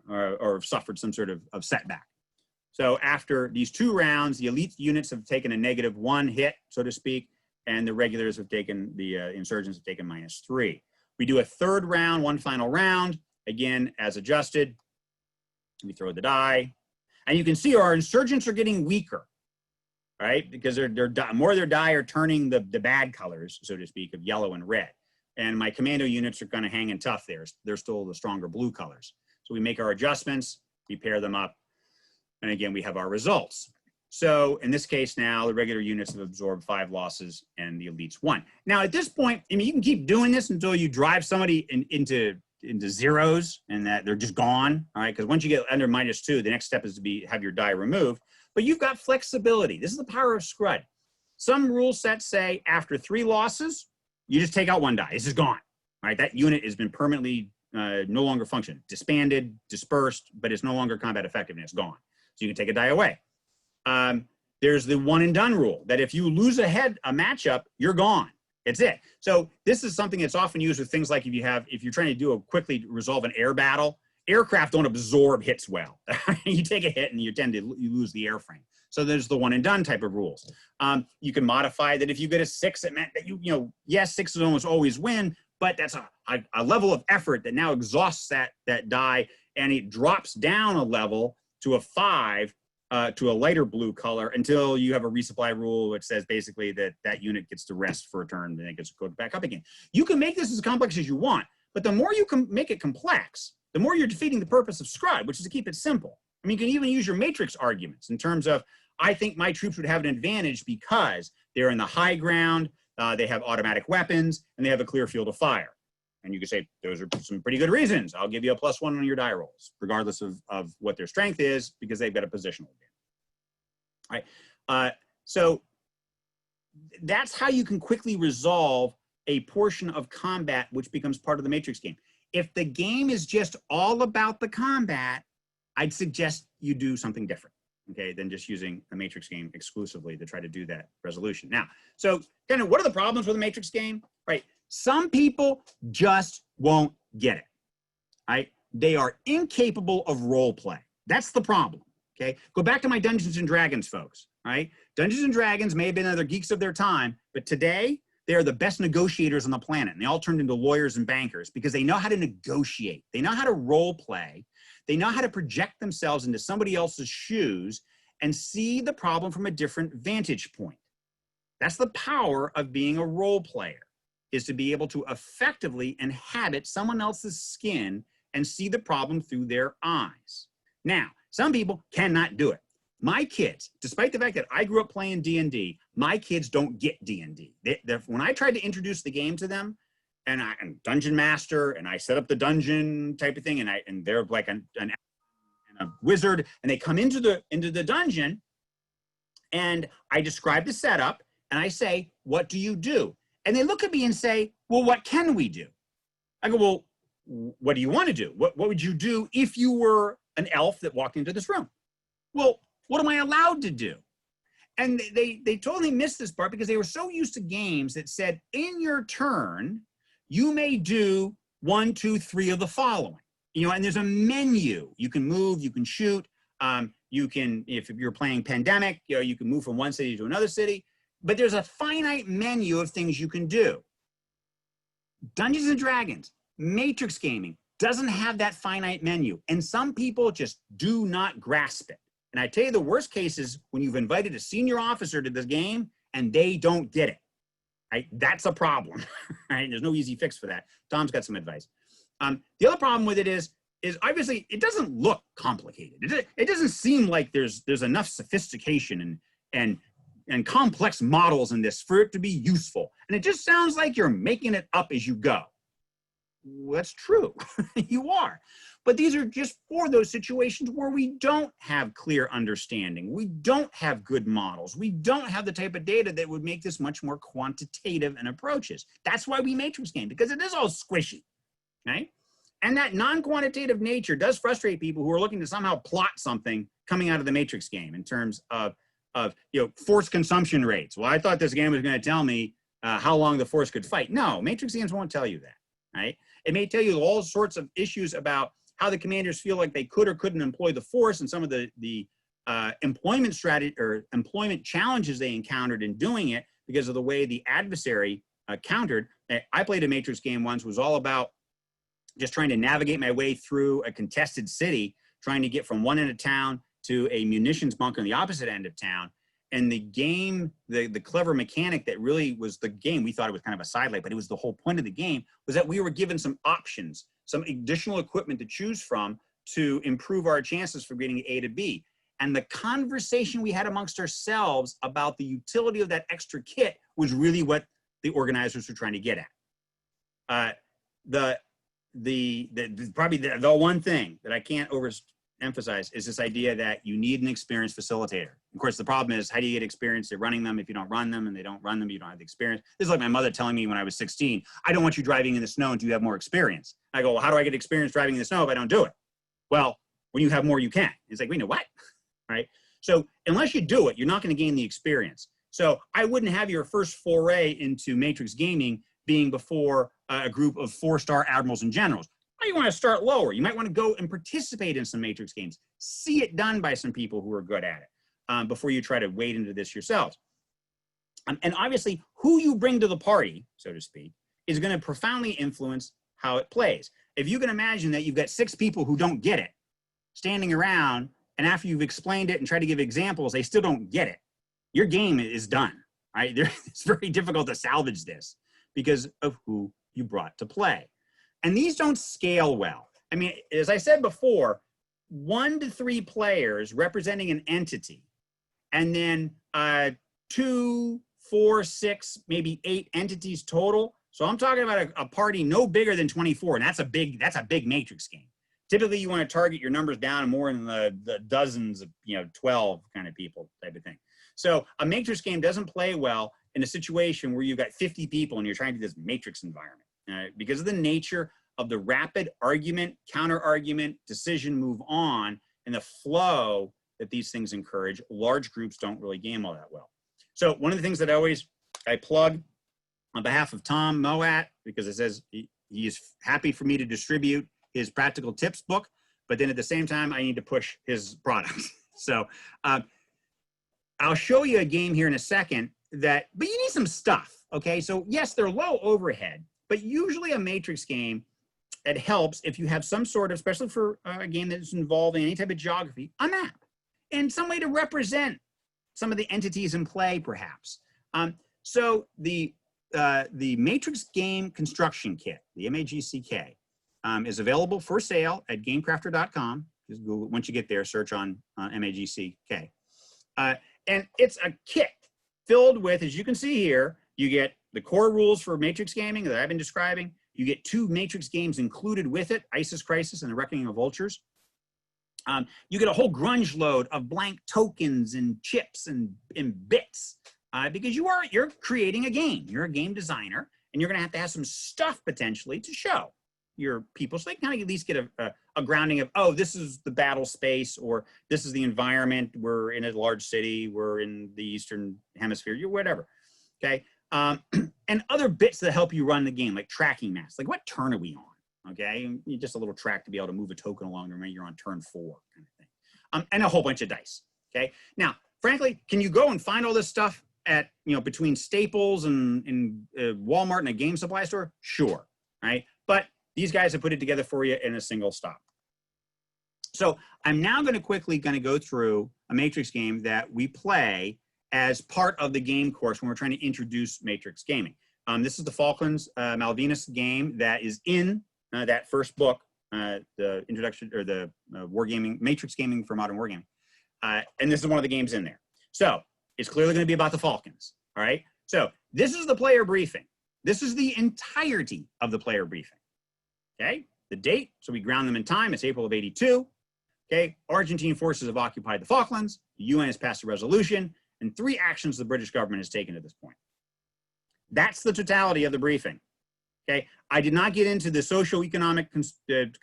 Or have suffered some sort of setback. So after these 2 rounds, the elite units have taken a -1 hit, so to speak, and the regulars have taken, the insurgents have taken -3. We do a 3rd round, 1 final round, again, as adjusted. We throw the die. And you can see our insurgents are getting weaker, right? Because more of their die are turning the bad colors, so to speak, of yellow and red. And my commando units are kind of hanging tough there. They're still the stronger blue colors. So we make our adjustments, we pair them up, and again, we have our results. So in this case now, the regular units have absorbed 5 losses and the elites 1. Now at this point, I mean, you can keep doing this until you drive somebody into zeros and that they're just gone, all right? Because once you get under -2, the next step is to have your die removed. But you've got flexibility. This is the power of SCRUD. Some rule sets say after 3 losses, you just take out 1 die. It's just gone, all right? That unit has been permanently no longer function, disbanded, dispersed, but it's no longer combat effective and it's gone. So you can take a die away. There's the 1 and done rule that if you lose a matchup, you're gone. It's it. So this is something that's often used with things like if you're trying to do quickly resolve an air battle, aircraft don't absorb hits well. You take a hit and you lose the airframe. So there's the one and done type of rules. You can modify that if you get a 6, it meant that yes, 6s almost always win, but that's a level of effort that now exhausts that die, and it drops down a level to a 5 to a lighter blue color until you have a resupply rule which says basically that unit gets to rest for a turn and then it gets to go back up again. You can make this as complex as you want, but the more you can make it complex, the more you're defeating the purpose of SCRUD, which is to keep it simple. I mean, you can even use your matrix arguments in terms of, I think my troops would have an advantage because they're in the high ground, they have automatic weapons, and they have a clear field of fire. And you can say, those are some pretty good reasons. I'll give you a +1 on your die rolls, regardless of what their strength is, because they've got a positional advantage. All right. So that's how you can quickly resolve a portion of combat, which becomes part of the matrix game. If the game is just all about the combat, I'd suggest you do something different, okay, than just using a matrix game exclusively to try to do that resolution. Now, so kind of what are the problems with a matrix game, right? Some people just won't get it, right? They are incapable of role play. That's the problem, okay? Go back to my Dungeons and Dragons folks, right? Dungeons and Dragons may have been other geeks of their time, but today they are the best negotiators on the planet. And they all turned into lawyers and bankers because they know how to negotiate. They know how to role play. They know how to project themselves into somebody else's shoes and see the problem from a different vantage point. That's the power of being a role player, is to be able to effectively inhabit someone else's skin and see the problem through their eyes. Now, some people cannot do it. My kids, despite the fact that I grew up playing D&D, my kids don't get D&D. When I tried to introduce the game to them, and I'm Dungeon Master, and I set up the dungeon type of thing, and they're like a wizard, and they come into the dungeon, and I describe the setup, and I say, what do you do? And they look at me and say, well, what can we do? I go, well, what do you want to do? What would you do if you were an elf that walked into this room? Well, what am I allowed to do? And they totally missed this part because they were so used to games that said, in your turn, you may do 1, 2, 3 of the following. And there's a menu. You can move, you can shoot, you can, if you're playing Pandemic, you can move from one city to another city, but there's a finite menu of things you can do. Dungeons and Dragons, matrix gaming, doesn't have that finite menu. And some people just do not grasp it. And I tell you, the worst case is when you've invited a senior officer to this game and they don't get it. Right? That's a problem. Right? There's no easy fix for that. Tom's got some advice. The other problem with it is obviously it doesn't look complicated. It doesn't seem like there's enough sophistication and complex models in this for it to be useful. And it just sounds like you're making it up as you go. Well, that's true. You are. But these are just for those situations where we don't have clear understanding. We don't have good models. We don't have the type of data that would make this much more quantitative in approaches. That's why we matrix game, because it is all squishy, right? And that non-quantitative nature does frustrate people who are looking to somehow plot something coming out of the matrix game in terms of force consumption rates. Well, I thought this game was going to tell me how long the force could fight. No, matrix games won't tell you that, right? It may tell you all sorts of issues about how the commanders feel like they could or couldn't employ the force and some of the employment strategy or employment challenges they encountered in doing it because of the way the adversary countered. I played a matrix game once, was all about just trying to navigate my way through a contested city, trying to get from one end of town to a munitions bunker on the opposite end of town. And the game, the clever mechanic that really was the game, we thought it was kind of a sidelight, but it was the whole point of the game, was that we were given some options, some additional equipment to choose from to improve our chances for getting A to B. And the conversation we had amongst ourselves about the utility of that extra kit was really what the organizers were trying to get at. Probably the one thing that I can't overemphasize is this idea that you need an experienced facilitator. Of course, the problem is, how do you get experience at running them if you don't run them, and they don't run them, you don't have the experience? This is like my mother telling me when I was 16, I don't want you driving in the snow until you have more experience. I go, well, how do I get experience driving in the snow if I don't do it? Well, when you have more, you can. It's like, we know what, right? So unless you do it, you're not going to gain the experience. So I wouldn't have your first foray into matrix gaming being before a group of 4-star admirals and generals. You want to start lower. You might want to go and participate in some matrix games. See it done by some people who are good at it before you try to wade into this yourselves. And obviously, who you bring to the party, so to speak, is going to profoundly influence how it plays. If you can imagine that you've got 6 people who don't get it standing around, and after you've explained it and tried to give examples, they still don't get it, your game is done, right? It's very difficult to salvage this because of who you brought to play. And these don't scale well. I mean, as I said before, 1 to 3 players representing an entity, and then 2, 4, 6, maybe 8 entities total. So I'm talking about a party no bigger than 24, and that's a big matrix game. Typically, you want to target your numbers down more in the dozens of 12 kind of people type of thing. So a matrix game doesn't play well in a situation where you've got 50 people and you're trying to do this matrix environment. Because of the nature of the rapid argument, counter-argument, decision move on, and the flow that these things encourage, large groups don't really game all that well. So one of the things that I plug on behalf of Tom Moat, because it says he is happy for me to distribute his practical tips book, but then at the same time, I need to push his product. So I'll show you a game here in a second but you need some stuff, okay? So yes, they're low overhead, but usually a matrix game, it helps if you have some sort of, especially for a game that's involving any type of geography, a map and some way to represent some of the entities in play, perhaps. So the Matrix Game Construction Kit, the MAGCK, is available for sale at GameCrafter.com. Just Google, once you get there, search on MAGCK. And it's a kit filled with, as you can see here, you get the core rules for Matrix gaming that I've been describing. You get 2 Matrix games included with it, ISIS Crisis and The Reckoning of Vultures. You get a whole grunge load of blank tokens and chips and bits because you're creating a game. You're a game designer, and you're going to have some stuff potentially to show your people so they can kind of at least get a grounding of, oh, this is the battle space, or this is the environment. We're in a large city. We're in the Eastern Hemisphere, whatever. Okay. And other bits that help you run the game, like tracking maps, like what turn are we on? Okay, just a little track to be able to move a token along to remember you're on turn 4 kind of thing, and a whole bunch of dice. Okay, now, frankly, can you go and find all this stuff at between Staples and Walmart and a game supply store? Sure, right? But these guys have put it together for you in a single stop. So I'm now going to quickly go through a Matrix game that we play as part of the game course when we're trying to introduce Matrix gaming. This is the Falklands Malvinas game that is in that first book, the introduction, or the wargaming, Matrix Gaming for Modern Wargaming. And this is one of the games in there. So it's clearly going to be about the Falklands, all right? So this is the player briefing. This is the entirety of the player briefing, okay? The date, so we ground them in time, it's April of '82, okay? Argentine forces have occupied the Falklands, the UN has passed a resolution, and 3 actions the British government has taken at this point. That's the totality of the briefing. Okay, I did not get into the socioeconomic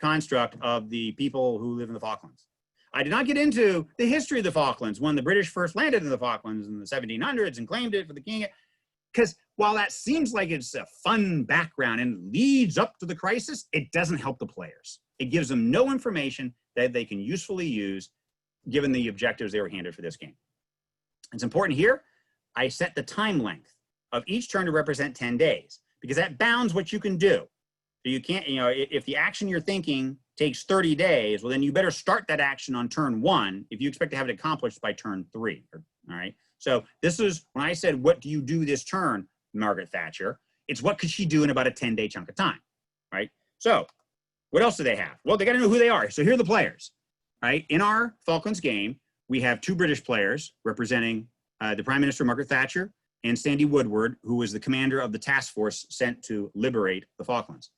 construct of the people who live in the Falklands. I did not get into the history of the Falklands when the British first landed in the Falklands in the 1700s and claimed it for the king. Because while that seems like it's a fun background and leads up to the crisis, it doesn't help the players. It gives them no information that they can usefully use given the objectives they were handed for this game. It's important here, I set the time length of each turn to represent 10 days. Because that bounds what you can do. So you can't, if the action you're thinking takes 30 days, well, then you better start that action on turn 1 if you expect to have it accomplished by turn 3. All right. So this is when I said, what do you do this turn, Margaret Thatcher? It's what could she do in about a 10-day chunk of time, right? So what else do they have? Well, they got to know who they are. So here are the players, right? In our Falklands game, we have 2 British players representing the Prime Minister, Margaret Thatcher, and Sandy Woodward, who was the commander of the task force sent to liberate the Falklands.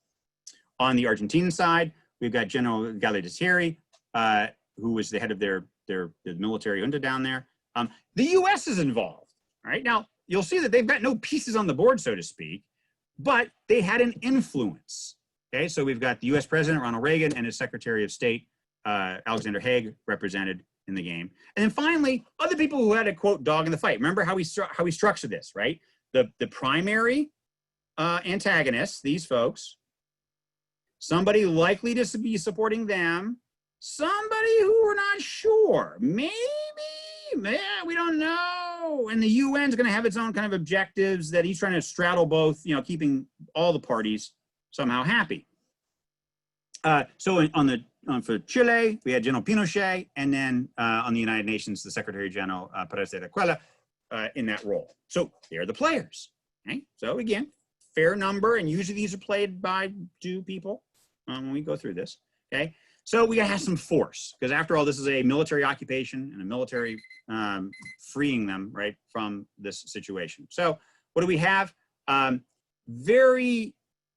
On the Argentine side, we've got General Galtieri, who was the head of their military junta down there. The U.S. is involved, right? Now, you'll see that they've got no pieces on the board, so to speak, but they had an influence, okay? So we've got the U.S. President, Ronald Reagan, and his Secretary of State, Alexander Haig, represented in the game. And then finally, other people who had a, quote, dog in the fight. Remember how we structured this, right? The primary antagonists, these folks, somebody likely to be supporting them, somebody who we're not sure, maybe, yeah, we don't know. And the UN's going to have its own kind of objectives that he's trying to straddle both, you know, keeping all the parties somehow happy. So for Chile, we had General Pinochet, and then on the United Nations, the Secretary General Pérez de Cuellar in that role. So they're the players. Okay? So again, fair number, and usually these are played by 2 people when we go through this. Okay, so we gotta have some force, because after all, this is a military occupation and a military freeing them right from this situation. So what do we have? Very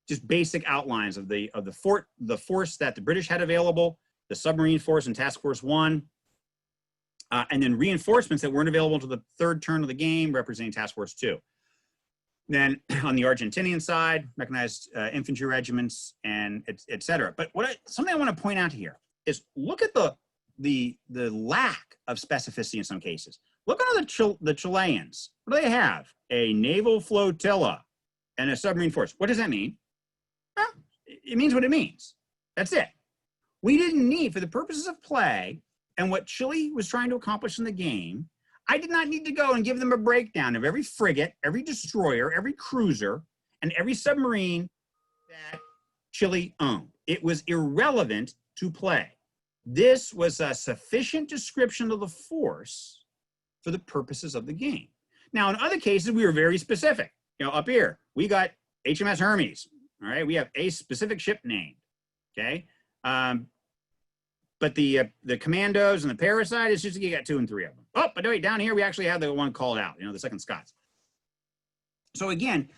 just basic outlines of the force that the British had available, the submarine force and Task Force 1, and then reinforcements that weren't available until the 3rd turn of the game, representing Task Force 2. Then on the Argentinian side, mechanized infantry regiments and et cetera. But something I want to point out here is look at the lack of specificity in some cases. Look at the Chileans. What do they have? A naval flotilla and a submarine force. What does that mean? Well, it means what it means. That's it. We didn't need, for the purposes of play and what Chile was trying to accomplish in the game, I did not need to go and give them a breakdown of every frigate, every destroyer, every cruiser, and every submarine that Chile owned. It was irrelevant to play. This was a sufficient description of the force for the purposes of the game. Now, in other cases, we were very specific. You know, up here, we got HMS Hermes. All right, we have a specific ship named. Okay, but the commandos and the parasite is just you got 2 and 3 of them. Oh, but wait, down here we actually have the one called out. You know, the 2nd Scots. So again,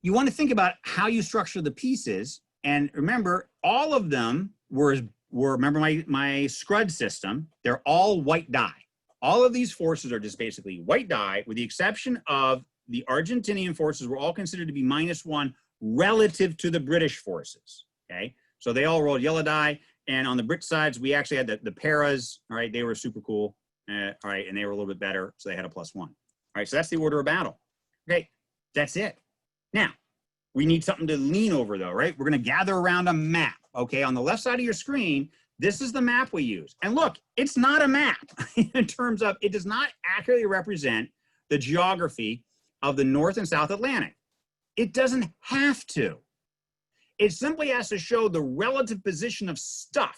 you want to think about how you structure the pieces, and remember, all of them were remember my SCRUD system. They're all white die. All of these forces are just basically white die, with the exception of the Argentinian forces were all considered to be -1 relative to the British forces. Okay, so they all rolled yellow die, and on the Brit sides, we actually had the paras. All right, they were super cool. All right, and they were a little bit better, so they had a +1. All right, so that's the order of battle. Okay, that's it. Now, we need something to lean over, though, right? We're going to gather around a map. Okay, on the left side of your screen, this is the map we use. And look, it's not a map in terms of, it does not accurately represent the geography of the North and South Atlantic. It doesn't have to. It simply has to show the relative position of stuff,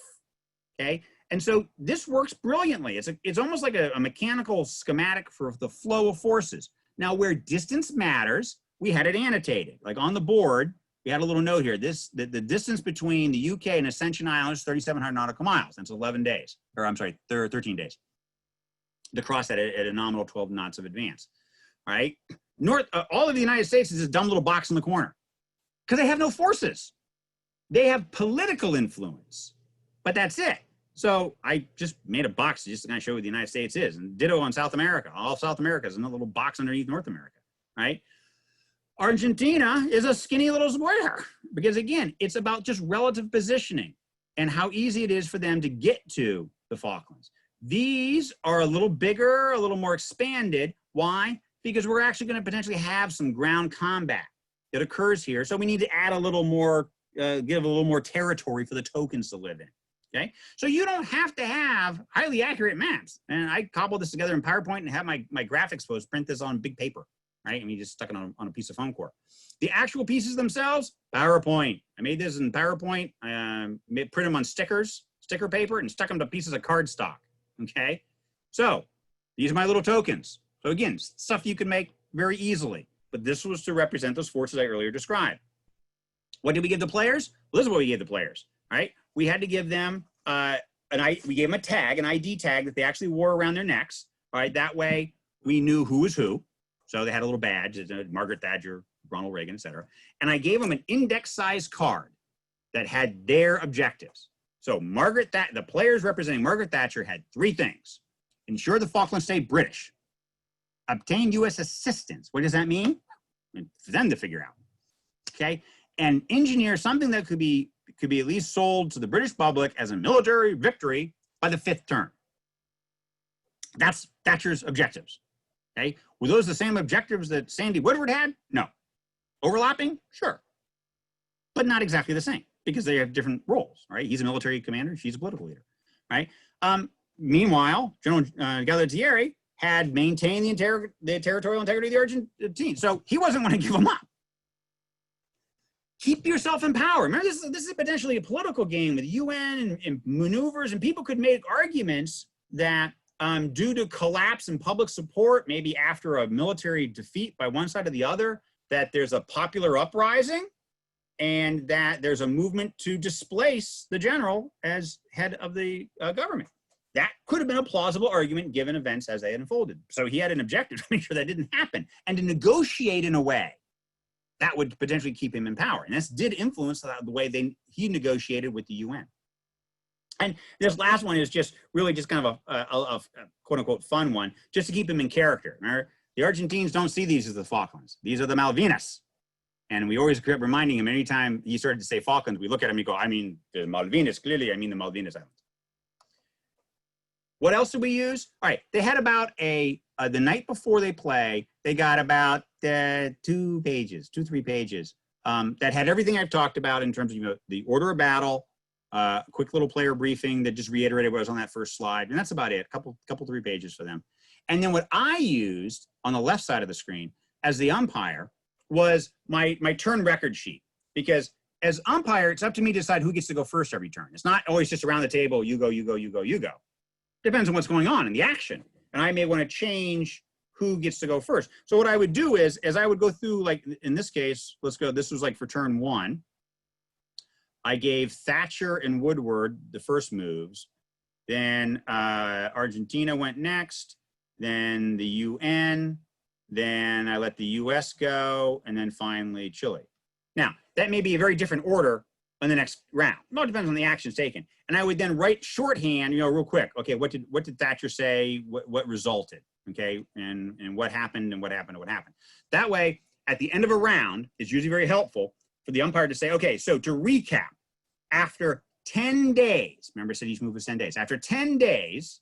okay? And so this works brilliantly. It's almost like a mechanical schematic for the flow of forces. Now, where distance matters, we had it annotated. Like on the board, we had a little note here. The distance between the UK and Ascension Island is 3,700 nautical miles. That's 11 days, or I'm sorry, 13 days. To cross that at a nominal 12 knots of advance, all right? All of the United States is this dumb little box in the corner because they have no forces. They have political influence, but that's it. So I just made a box just to kind of show what the United States is, and ditto on South America. All of South America is another little box underneath North America, right? Argentina is a skinny little square because, again, it's about just relative positioning and how easy it is for them to get to the Falklands. These are a little bigger, a little more expanded. Why? Because we're actually going to potentially have some ground combat that occurs here. So we need to add a little more, give a little more territory for the tokens to live in. Okay, so you don't have to have highly accurate maps. And I cobbled this together in PowerPoint and have my graphics folks print this on big paper, right? And you just stuck it on a piece of foam core. The actual pieces themselves, PowerPoint. I made this in PowerPoint, print them on sticker paper, and stuck them to pieces of cardstock, okay? So these are my little tokens. So again, stuff you can make very easily, but this was to represent those forces I earlier described. What did we give the players? Well, this is what we gave the players, right? We had to give them, we gave them a tag, an ID tag that they actually wore around their necks, all right? That way we knew who was who. So they had a little badge, Margaret Thatcher, Ronald Reagan, et cetera. And I gave them an index-sized card that had their objectives. So the players representing Margaret Thatcher had 3 things. Ensure the Falklands stay British. Obtain U.S. assistance. What does that mean? For them to figure out, okay? And engineer something that could be at least sold to the British public as a military victory by the 5th turn. That's Thatcher's objectives. Okay, were those the same objectives that Sandy Woodward had? No. Overlapping? Sure. But not exactly the same because they have different roles, right? He's a military commander, she's a political leader, right? Meanwhile, General Gallagher had maintained the territorial integrity of the Argentine, so he wasn't going to give them up. Keep yourself in power. Remember, this is potentially a political game with UN and maneuvers, and people could make arguments that due to collapse in public support, maybe after a military defeat by one side or the other, that there's a popular uprising and that there's a movement to displace the general as head of the government. That could have been a plausible argument given events as they had unfolded. So he had an objective to make sure that didn't happen and to negotiate in a way that would potentially keep him in power. And this did influence the way he negotiated with the UN. And this last one is just really just kind of a quote unquote fun one, just to keep him in character. Remember, the Argentines don't see these as the Falklands. These are the Malvinas. And we always kept reminding him anytime he started to say Falklands, we look at him and go, I mean, the Malvinas, clearly I mean the Malvinas Islands. What else did we use? All right, they had about the night before they play, they got about 2 pages, 3 pages that had everything I've talked about in terms of the order of battle, a quick little player briefing that just reiterated what was on that first slide, and that's about it. A couple 3 pages for them. And then what I used on the left side of the screen as the umpire was my turn record sheet, because as umpire, it's up to me to decide who gets to go first every turn. It's not always just around the table, you go, you go, you go, you go. Depends on what's going on in the action. And I may want to change who gets to go first. So what I would do is, as I would go through, like in this case, this was like for turn 1. I gave Thatcher and Woodward the first moves. Then Argentina went next, then the UN, then I let the US go, and then finally Chile. Now, that may be a very different order in the next round. It all depends on the actions taken. And I would then write shorthand, real quick. Okay, what did Thatcher say? What resulted? Okay, and what happened and what happened and what happened. That way, at the end of a round, it's usually very helpful for the umpire to say, okay, so to recap, after 10 days, remember I said each move was 10 days. After 10 days,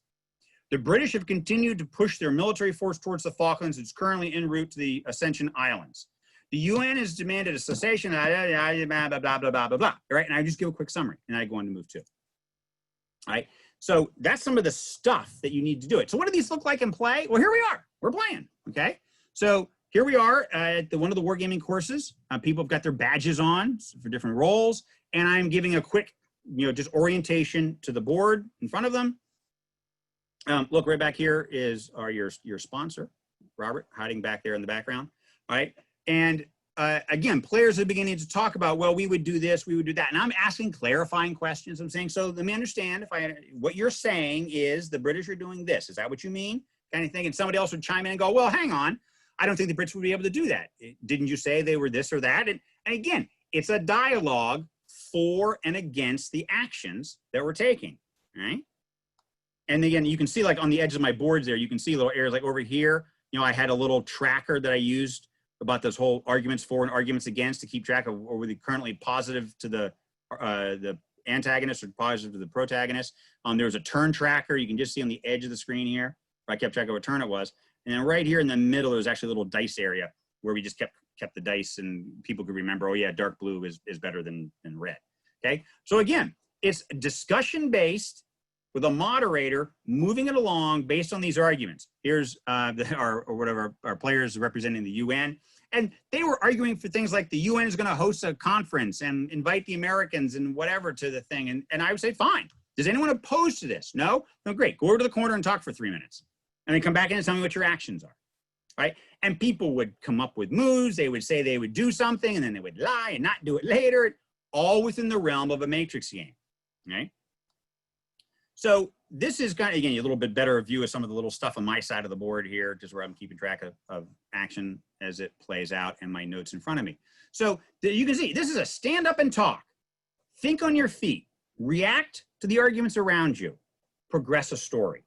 the British have continued to push their military force towards the Falklands. It's currently en route to the Ascension Islands. The UN has demanded a cessation, blah, blah, blah, blah, blah, blah, blah, right? And I just give a quick summary, and I go on to move 2. All right, so that's some of the stuff that you need to do it. So what do these look like in play? Well, here we are. We're playing, okay? So here we are at one of the wargaming courses. People have got their badges on for different roles, and I'm giving a quick, just orientation to the board in front of them. Look, right back here is your sponsor, Robert, hiding back there in the background, all right? And again, players are beginning to talk about, well, we would do this, we would do that. And I'm asking clarifying questions. I'm saying, so let me understand what you're saying is the British are doing this. Is that what you mean? Kind of thing. And somebody else would chime in and go, well, hang on. I don't think the Brits would be able to do that. Didn't you say they were this or that? And again, it's a dialogue for and against the actions that we're taking, right? And again, you can see like on the edge of my boards there, you can see little areas like over here, I had a little tracker that I used about those whole arguments for and arguments against to keep track of, or were they currently positive to the antagonist or positive to the protagonist. There was a turn tracker. You can just see on the edge of the screen here, where I kept track of what turn it was. And then right here in the middle, there was actually a little dice area where we just kept the dice and people could remember, oh yeah, dark blue is better than red, okay? So again, it's discussion-based with a moderator moving it along based on these arguments. Here's our players representing the UN. And they were arguing for things like the UN is going to host a conference and invite the Americans and whatever to the thing. And I would say, fine. Does anyone oppose to this? No? No, great. Go over to the corner and talk for 3 minutes. And then come back in and tell me what your actions are, right? And people would come up with moves. They would say they would do something, and then they would lie and not do it later, all within the realm of a matrix game, right? So this is kind of, again, a little bit better view of some of the little stuff on my side of the board here, just where I'm keeping track of action as it plays out and my notes in front of me. So you can see, this is a stand up and talk. Think on your feet. React to the arguments around you. Progress a story.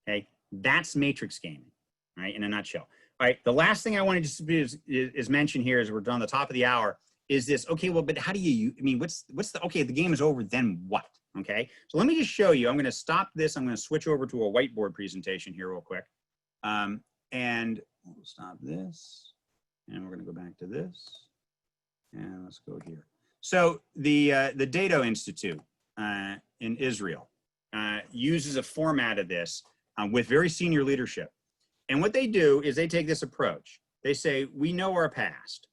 Okay, that's matrix gaming, right, in a nutshell. All right, the last thing I wanted to do is mention here as we're done the top of the hour is this, okay, well, but how do you, I mean, what's the, okay, the game is over, then what? okay? So let me just show you. I'm going to stop this. I'm going to switch over to a whiteboard presentation here real quick. And we'll stop this. And we're going to go back to this. And let's go here. So the Dato Institute in Israel uses a format of this with very senior leadership. And what they do is they take this approach. They say, we know our past.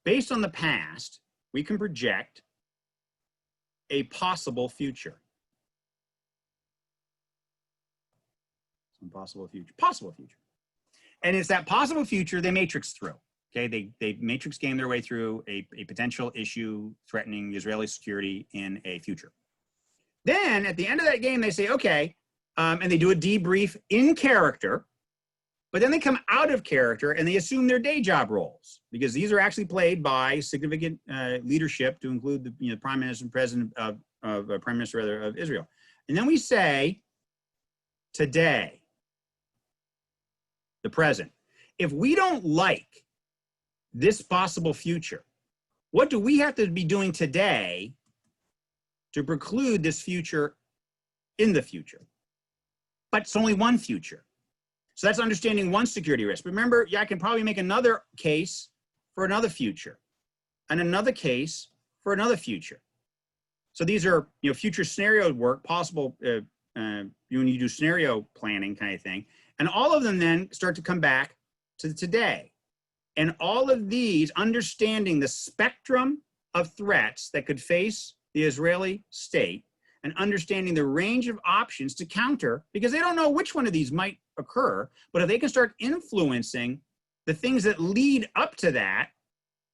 Based on the past, we can project a possible future. Some possible future. And it's that possible future they matrix through. Okay, they matrix game their way through a potential issue threatening Israeli security in a future. Then at the end of that game, they say, okay, and they do a debrief in character, but then they come out of character and they assume their day job roles, because these are actually played by significant leadership, to include the Prime Minister and President Prime Minister of Israel. And then we say, today, the present. If we don't like this possible future, what do we have to be doing today to preclude this future in the future? But it's only one future. So that's understanding one security risk. Remember, I can probably make another case for another future, and another case for another future. So these are, future scenario work, possible when you do scenario planning kind of thing. And all of them then start to come back to today. And all of these, understanding the spectrum of threats that could face the Israeli state, and understanding the range of options to counter, because they don't know which one of these might occur, but if they can start influencing the things that lead up to that,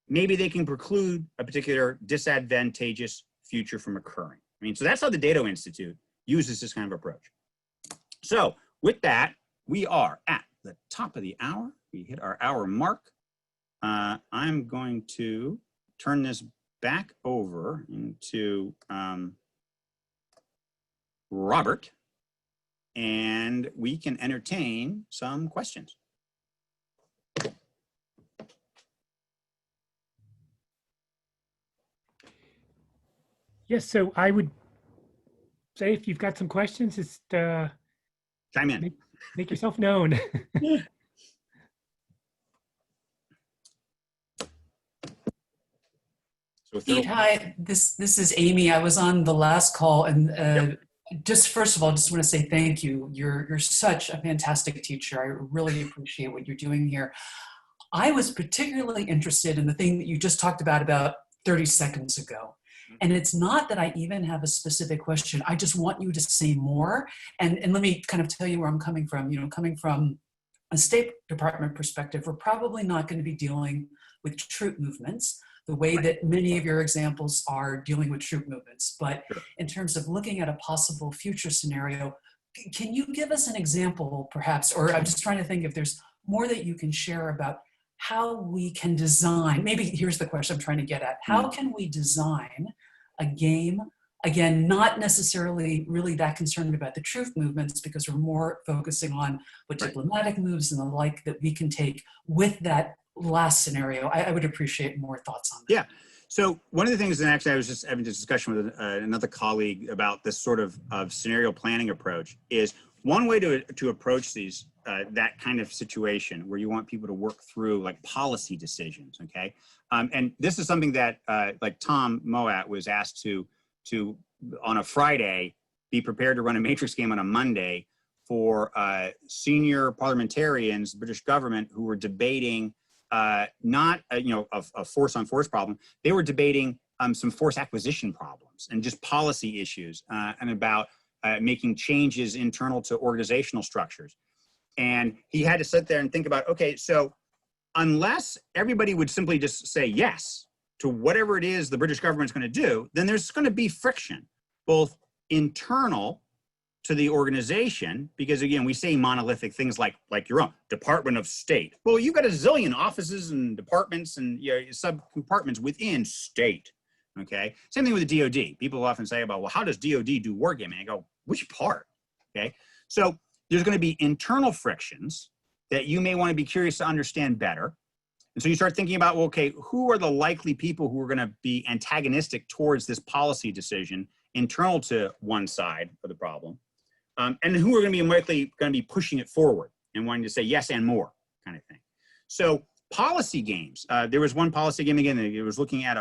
maybe they can preclude a particular disadvantageous future from occurring. So that's how the Dato Institute uses this kind of approach. So with that, we are at the top of the hour. We hit our hour mark. I'm going to turn this back over into Robert, and we can entertain some questions. Yes, so I would say if you've got some questions, just chime in. Make yourself known. Pete, hi, this is Amy. I was on the last call, and just first of all, just want to say thank you. You're such a fantastic teacher. I really appreciate what you're doing here. I was particularly interested in the thing that you just talked about 30 seconds ago. And it's not that I even have a specific question. I just want you to say more. And let me kind of tell you where I'm coming from. Coming from a State Department perspective, we're probably not going to be dealing with troop movements the way that many of your examples are dealing with troop movements. But in terms of looking at a possible future scenario, can you give us an example perhaps, or I'm just trying to think if there's more that you can share about how we can design, maybe here's the question I'm trying to get at, how can we design a game, again, not necessarily really that concerned about the truth movements, because we're more focusing on what diplomatic moves and the like that we can take with that last scenario. I would appreciate more thoughts on that. Yeah. So one of the things, and actually I was just having this discussion with another colleague about this sort of scenario planning approach, is one way to approach these, that kind of situation where you want people to work through like policy decisions, okay? And this is something that like Tom Moat was asked to on a Friday, be prepared to run a matrix game on a Monday for senior parliamentarians, British government, who were debating not a force on force problem. They were debating some force acquisition problems and just policy issues and about making changes internal to organizational structures. And he had to sit there and think about, okay, so unless everybody would simply just say yes to whatever it is the British government's going to do, then there's going to be friction, both internal to the organization, because again, we say monolithic things like your own Department of State. Well, you've got a zillion offices and departments and sub-compartments within state, okay? Same thing with the DOD. People often say about, well, how does DOD do wargaming? I go, which part, okay? So there's going to be internal frictions that you may want to be curious to understand better. And so you start thinking about, well, okay, who are the likely people who are going to be antagonistic towards this policy decision internal to one side of the problem, and who are going to be likely going to be pushing it forward and wanting to say yes and more kind of thing. So policy games. There was one policy game again. It was looking at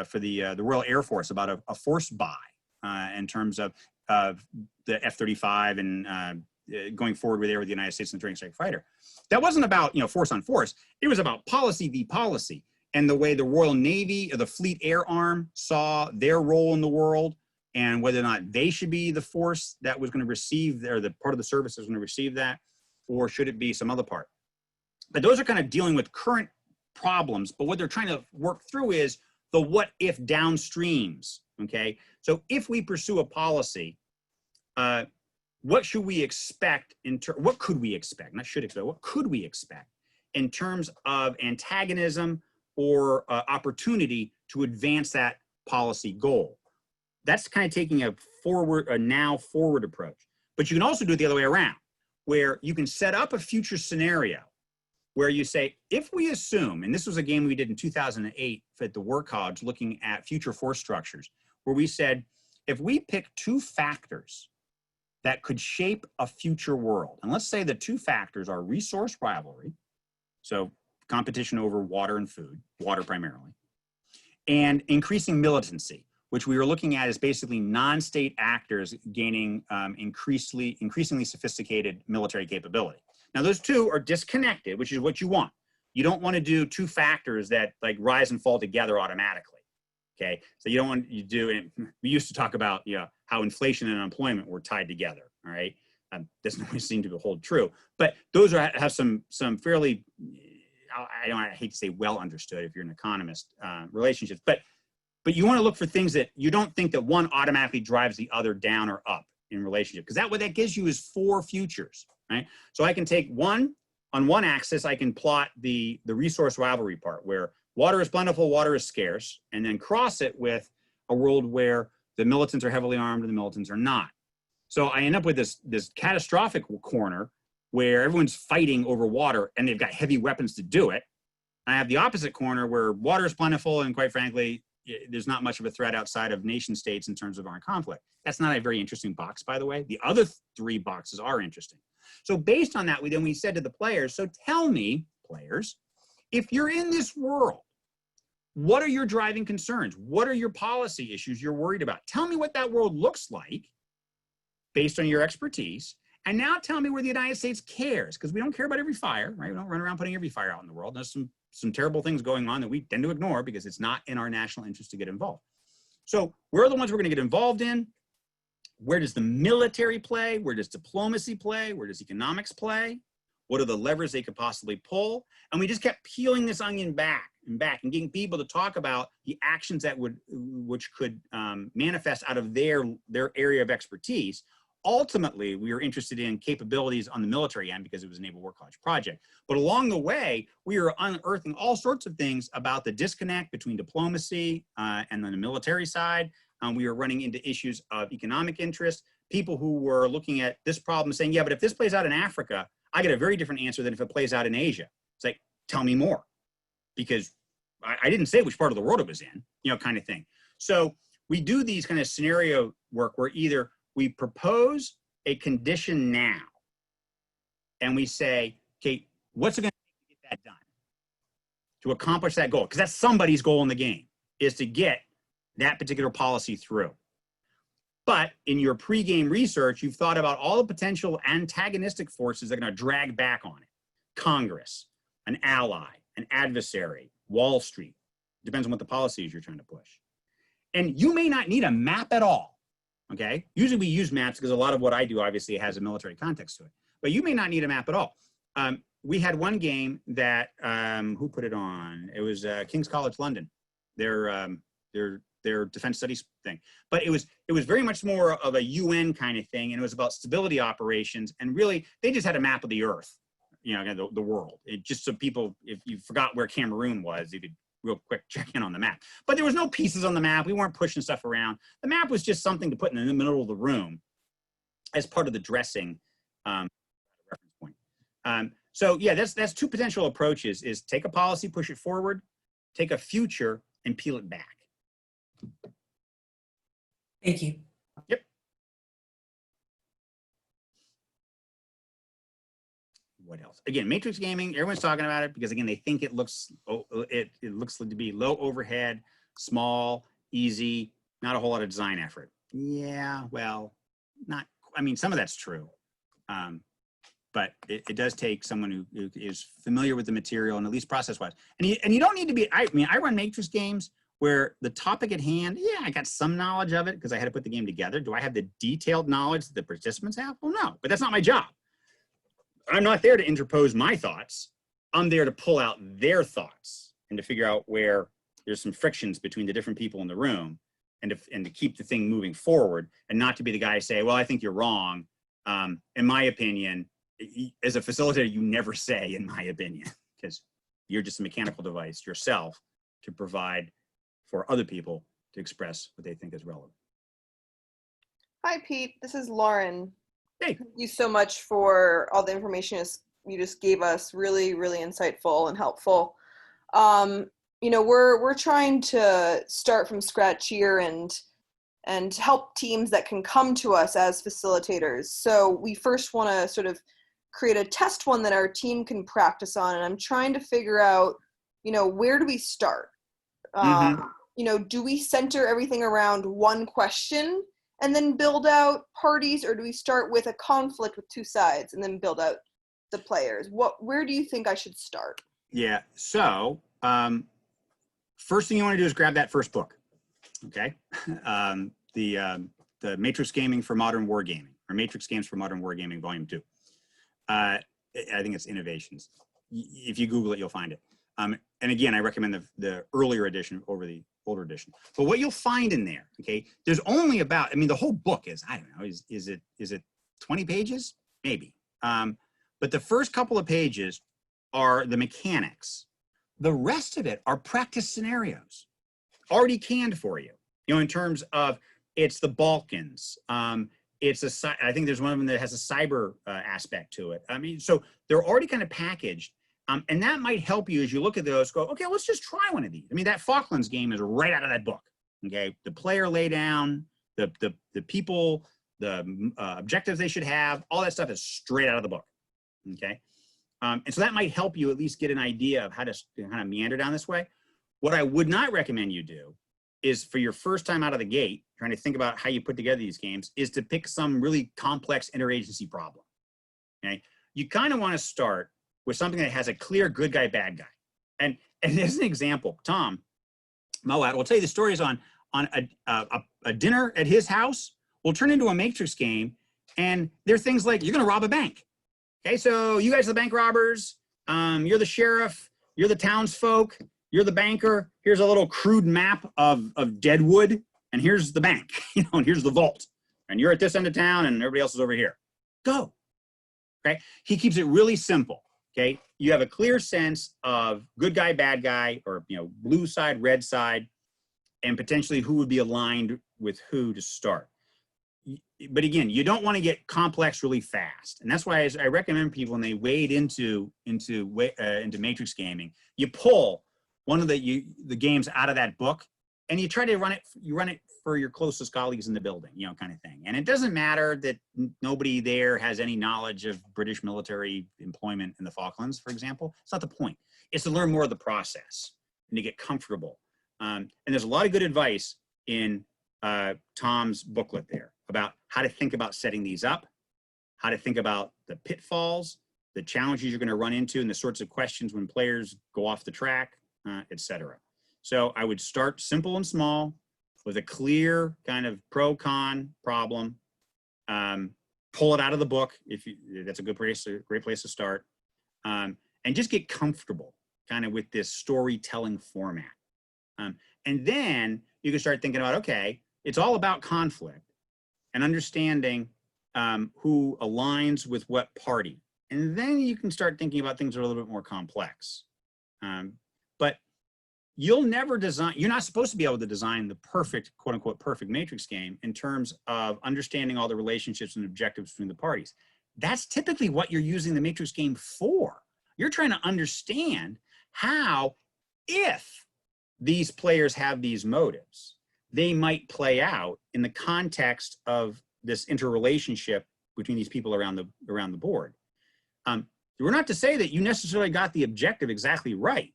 for the Royal Air Force about a force buy in terms of the F-35 and going forward with the United States and the Joint Strike Fighter. That wasn't about force on force. It was about policy v. policy and the way the Royal Navy or the Fleet Air Arm saw their role in the world and whether or not they should be the force that was going to receive or the part of the service that was going to receive that, or should it be some other part. But those are kind of dealing with current problems, but what they're trying to work through is the what if downstreams, okay? So if we pursue a policy, what should we expect what could we expect, not should expect, what could we expect in terms of antagonism or opportunity to advance that policy goal? That's kind of taking a now forward approach. But you can also do it the other way around, where you can set up a future scenario where you say, if we assume, and this was a game we did in 2008 at the War College looking at future force structures, where we said, if we pick two factors that could shape a future world, and let's say the two factors are resource rivalry, so competition over water and food, water primarily, and increasing militancy, which we were looking at as basically non-state actors gaining increasingly sophisticated military capability. Now, those two are disconnected, which is what you want. You don't want to do two factors that like rise and fall together automatically, okay? So you don't want you do, and we used to talk about how inflation and unemployment were tied together, all right? Doesn't always seem to hold true, but those have some fairly, I hate to say well understood if you're an economist, relationships, but you want to look for things that you don't think that one automatically drives the other down or up in relationship, because what that gives you is four futures, right? So I can take on one axis, I can plot the resource rivalry part where water is plentiful, water is scarce, and then cross it with a world where the militants are heavily armed and the militants are not. So I end up with this catastrophic corner where everyone's fighting over water and they've got heavy weapons to do it. I have the opposite corner where water is plentiful and quite frankly, there's not much of a threat outside of nation states in terms of armed conflict. That's not a very interesting box, by the way. The other three boxes are interesting. So based on that, we said to the players, so tell me, players, if you're in this world, what are your driving concerns? What are your policy issues you're worried about? Tell me what that world looks like based on your expertise. And now tell me where the United States cares, because we don't care about every fire, right? We don't run around putting every fire out in the world. There's some terrible things going on that we tend to ignore because it's not in our national interest to get involved. So where are the ones we're going to get involved in? Where does the military play? Where does diplomacy play? Where does economics play? What are the levers they could possibly pull? And we just kept peeling this onion back and getting people to talk about the actions that which could manifest out of their area of expertise. Ultimately, we were interested in capabilities on the military end because it was a Naval War College project. But along the way, we were unearthing all sorts of things about the disconnect between diplomacy and then the military side. We were running into issues of economic interest, people who were looking at this problem saying, yeah, but if this plays out in Africa, I get a very different answer than if it plays out in Asia. It's like, tell me more, because I didn't say which part of the world it was in, kind of thing. So we do these kind of scenario work where either we propose a condition now and we say, okay, what's it going to take to get that done? To accomplish that goal, because that's somebody's goal in the game, is to get that particular policy through. But in your pre-game research, you've thought about all the potential antagonistic forces that are going to drag back on it. Congress, an ally, an adversary, Wall Street. Depends on what the policy is you're trying to push. And you may not need a map at all, okay? Usually we use maps because a lot of what I do obviously has a military context to it. But you may not need a map at all. We had one game that, who put it on? It was King's College London. Their defense studies thing. But it was very much more of a UN kind of thing, and it was about stability operations, and really, they just had a map of the earth, the world. It just so people, if you forgot where Cameroon was, you could real quick check in on the map. But there was no pieces on the map. We weren't pushing stuff around. The map was just something to put in the middle of the room as part of the dressing reference point. So yeah, that's two potential approaches: is take a policy, push it forward, take a future, and peel it back. Thank you. Yep. What else? Again, matrix gaming, everyone's talking about it because again, they think it looks to be low overhead, small, easy, not a whole lot of design effort. Yeah, well, not, I mean, some of that's true. But it does take someone who is familiar with the material and at least process-wise. And you don't need to be, I mean, I run matrix games where the topic at hand, yeah, I got some knowledge of it because I had to put the game together. Do I have the detailed knowledge that the participants have? Well, no, but that's not my job. I'm not there to interpose my thoughts. I'm there to pull out their thoughts and to figure out where there's some frictions between the different people in the room and to keep the thing moving forward and not to be the guy say, well, I think you're wrong. In my opinion, as a facilitator, you never say, in my opinion, because you're just a mechanical device yourself to provide for other people to express what they think is relevant. Hi, Pete. This is Lauren. Hey. Thank you so much for all the information you just gave us. Really, really insightful and helpful. You know, we're trying to start from scratch here and help teams that can come to us as facilitators. So we first want to sort of create a test one that our team can practice on. And I'm trying to figure out, you know, where do we start? You know, do we center everything around one question and then build out parties, or do we start with a conflict with two sides and then build out the players? Where do you think I should start? Yeah, so first thing you want to do is grab that first book, okay? The Matrix Gaming for Modern Wargaming, or Matrix Games for Modern Wargaming, Volume 2. I think it's Innovations. If you Google it, you'll find it. And again, I recommend the earlier edition over the older edition. But what you'll find in there, okay, there's only about, I mean, the whole book is, I don't know, is it 20 pages? Maybe. But the first couple of pages are the mechanics. The rest of it are practice scenarios already canned for you, you know, in terms of it's the Balkans. I think there's one of them that has a cyber aspect to it. I mean, so they're already kind of packaged. And that might help you as you look at those, go, okay, let's just try one of these. I mean, that Falklands game is right out of that book, okay? The player laydown, the people, the objectives they should have, all that stuff is straight out of the book, okay? And so that might help you at least get an idea of how to kind of meander down this way. What I would not recommend you do is, for your first time out of the gate, trying to think about how you put together these games, is to pick some really complex interagency problem, okay? You kind of want to start with something that has a clear good guy, bad guy. And as an example, Tom Moat will tell you the stories on a dinner at his house will turn into a matrix game. And there are things like, you're gonna rob a bank. Okay, so you guys are the bank robbers, you're the sheriff, you're the townsfolk, you're the banker, here's a little crude map of Deadwood, and here's the bank, you know, and here's the vault. And you're at this end of town and everybody else is over here. Go, okay? He keeps it really simple. Okay, you have a clear sense of good guy, bad guy, or, you know, blue side, red side, and potentially who would be aligned with who to start. But again, you don't want to get complex really fast, and that's why I recommend people, when they wade into matrix gaming, you pull one of the games out of that book, and you try to run it. You run it for your closest colleagues in the building, you know, kind of thing. And it doesn't matter that nobody there has any knowledge of British military employment in the Falklands, for example. It's not the point. It's to learn more of the process and to get comfortable. And there's a lot of good advice in Tom's booklet there about how to think about setting these up, how to think about the pitfalls, the challenges you're going to run into, and the sorts of questions when players go off the track, etc. So I would start simple and small, with a clear kind of pro-con problem. Pull it out of the book that's a great place to start, and just get comfortable kind of with this storytelling format. And then you can start thinking about, okay, it's all about conflict and understanding who aligns with what party. And then you can start thinking about things that are a little bit more complex. But you'll never design, you're not supposed to be able to design the perfect, quote unquote, perfect matrix game in terms of understanding all the relationships and objectives between the parties. That's typically what you're using the matrix game for. You're trying to understand how, if these players have these motives, they might play out in the context of this interrelationship between these people around the board. We're not to say that you necessarily got the objective exactly right,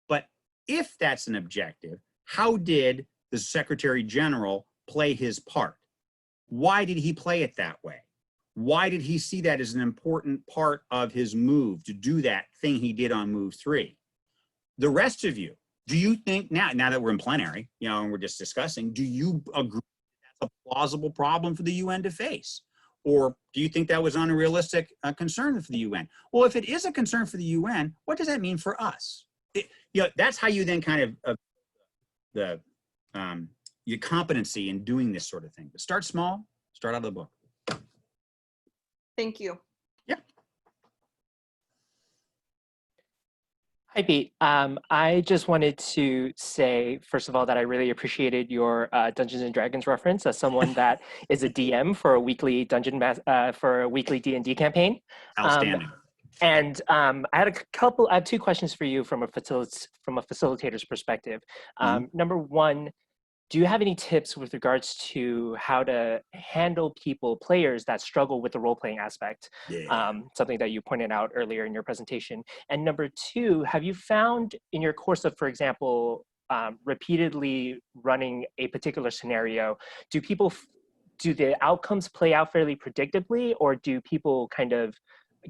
but if that's an objective, how did the Secretary General play his part? Why did he play it that way? Why did he see that as an important part of his move to do that thing he did on move 3? The rest of you, do you think now that we're in plenary, you know, and we're just discussing, do you agree that's a plausible problem for the UN to face? Or do you think that was unrealistic concern for the UN? Well, if it is a concern for the UN, what does that mean for us? You know, that's how you then kind of your competency in doing this sort of thing. But start small, start out of the book. Thank you. Yeah. Hi, Pete. I just wanted to say, first of all, that I really appreciated your Dungeons and Dragons reference as someone that is a DM for a weekly D&D campaign. Outstanding. I have 2 questions for you from a facilitator's perspective. Number one, do you have any tips with regards to how to handle players that struggle with the role-playing aspect? Yeah. Something that you pointed out earlier in your presentation. And number 2, have you found in your course of, for example, repeatedly running a particular scenario, do the outcomes play out fairly predictably, or do people kind of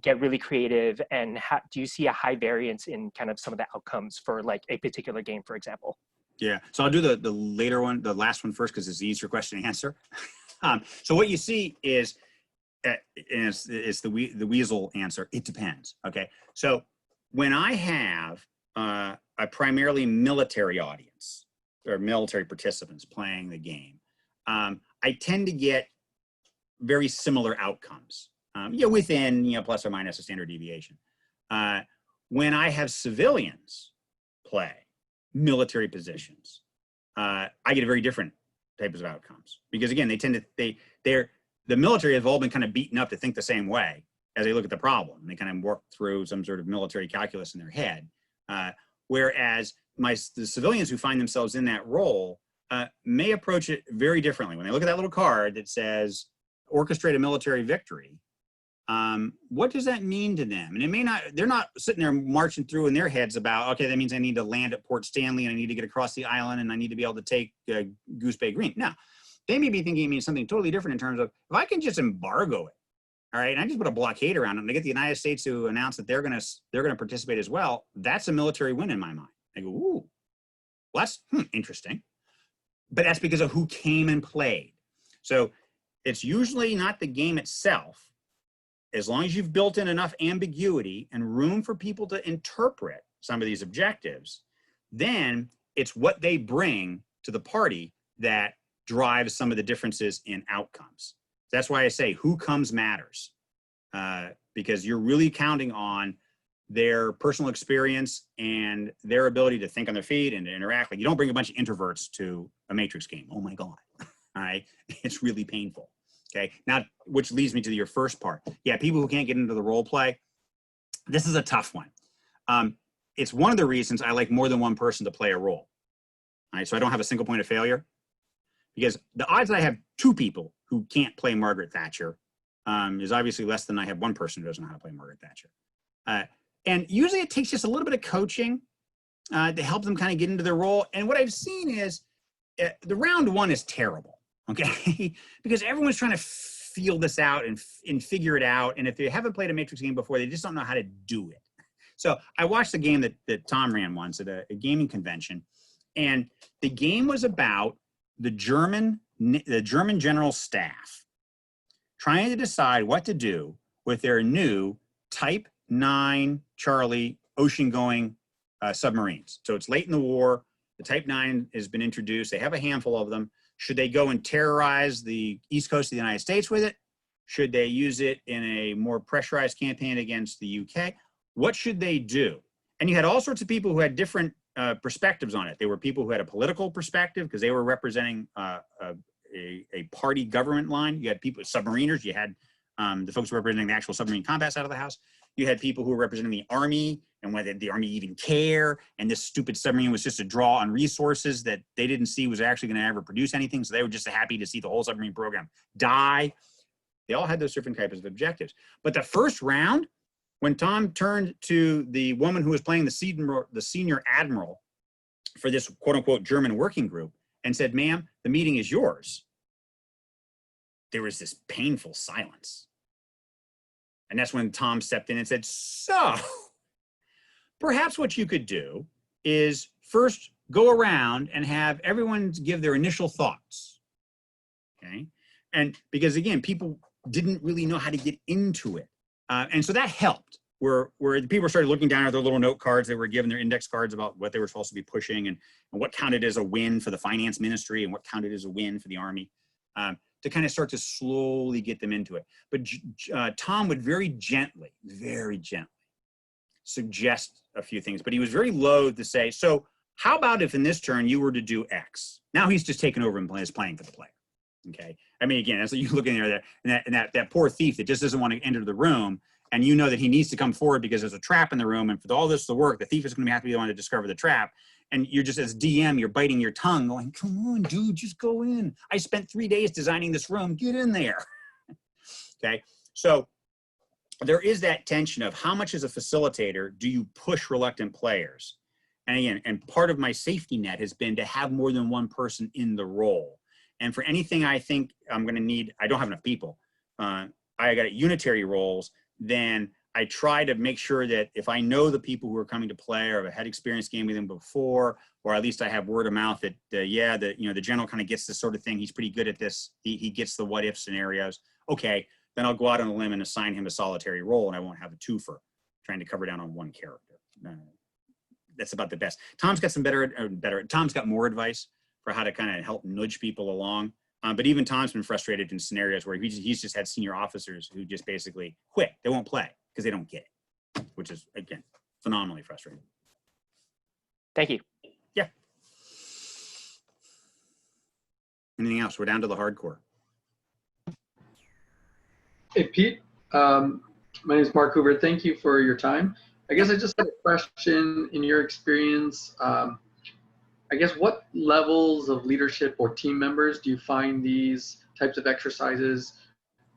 get really creative, and do you see a high variance in kind of some of the outcomes for like a particular game, for example? Yeah, so I'll do the later one, the last one first, because it's the easier question to answer. So what you see is, it's the weasel answer. It depends. Okay, so when I have a primarily military audience or military participants playing the game, I tend to get very similar outcomes. Within plus or minus a standard deviation. When I have civilians play military positions, I get a very different types of outcomes, because again, the military have all been kind of beaten up to think the same way as they look at the problem. They kind of work through some sort of military calculus in their head, whereas the civilians who find themselves in that role may approach it very differently. When they look at that little card that says orchestrate a military victory, what does that mean to them? And they're not sitting there marching through in their heads about, okay, that means I need to land at Port Stanley and I need to get across the island and I need to be able to take Goose Bay Green. No, they may be thinking it means something totally different in terms of, if I can just embargo it, all right, and I just put a blockade around it and I get the United States to announce that they're gonna participate as well, that's a military win in my mind. I go, ooh, well, that's interesting. But that's because of who came and played. So it's usually not the game itself. As long as you've built in enough ambiguity and room for people to interpret some of these objectives, then it's what they bring to the party that drives some of the differences in outcomes. That's why I say who comes matters, because you're really counting on their personal experience and their ability to think on their feet and to interact. Like, you don't bring a bunch of introverts to a Matrix game. Oh my God, all right? It's really painful. Okay, now, which leads me to your first part. Yeah, people who can't get into the role play, this is a tough one. It's one of the reasons I like more than one person to play a role. All right, so I don't have a single point of failure, because the odds that I have 2 people who can't play Margaret Thatcher is obviously less than I have 1 person who doesn't know how to play Margaret Thatcher. And usually it takes just a little bit of coaching to help them kind of get into their role. And what I've seen is the round 1 is terrible. Okay, because everyone's trying to feel this out and figure it out. And if they haven't played a Matrix game before, they just don't know how to do it. So I watched the game that Tom ran once at a gaming convention, and the game was about the German general staff trying to decide what to do with their new Type 9 Charlie ocean-going submarines. So it's late in the war. The Type 9 has been introduced. They have a handful of them. Should they go and terrorize the East Coast of the United States with it? Should they use it in a more pressurized campaign against the UK? What should they do? And you had all sorts of people who had different perspectives on it. There were people who had a political perspective because they were representing a party government line. You had people, submariners, you had the folks representing the actual submarine combat side of the house. You had people who were representing the Army and whether the Army even care. And this stupid submarine was just a draw on resources that they didn't see was actually going to ever produce anything. So they were just happy to see the whole submarine program die. They all had those different types of objectives. But the first round, when Tom turned to the woman who was playing the senior admiral for this quote unquote German working group and said, ma'am, the meeting is yours, there was this painful silence. And that's when Tom stepped in and said, so perhaps what you could do is first go around and have everyone give their initial thoughts. Okay. And because again, people didn't really know how to get into it. And so that helped where the people started looking down at their little note cards. They were given their index cards about what they were supposed to be pushing and what counted as a win for the finance ministry and what counted as a win for the Army, to kind of start to slowly get them into it. But Tom would very gently suggest a few things, but he was very loath to say, so how about if in this turn you were to do X? Now he's just taken over and is playing for the player. Okay. I mean, again, as you look in there, and that poor thief that just doesn't want to enter the room, and you know that he needs to come forward because there's a trap in the room, and for all this to work, the thief is going to have to be the one to discover the trap. And you're just, as DM, you're biting your tongue going, come on, dude, just go in. I spent 3 days designing this room. Get in there. Okay. So there is that tension of how much as a facilitator do you push reluctant players? And again, and part of my safety net has been to have more than one person in the role. And for anything I think I'm going to need, I don't have enough people. I got unitary roles. Then I try to make sure that if I know the people who are coming to play or have had experience gaming with them before, or at least I have word of mouth that, the general kind of gets this sort of thing. He's pretty good at this. He gets the what if scenarios. Okay, then I'll go out on a limb and assign him a solitary role, and I won't have a twofer trying to cover down on one character. That's about the best. Tom's got some Tom's got more advice for how to kind of help nudge people along. But even Tom's been frustrated in scenarios where he's just had senior officers who just basically quit. They won't play because they don't get it, which is, again, phenomenally frustrating. Thank you. Yeah. Anything else? We're down to the hardcore. Hey, Pete. My name is Mark Hoover. Thank you for your time. I guess I just had a question. In your experience, I guess what levels of leadership or team members do you find these types of exercises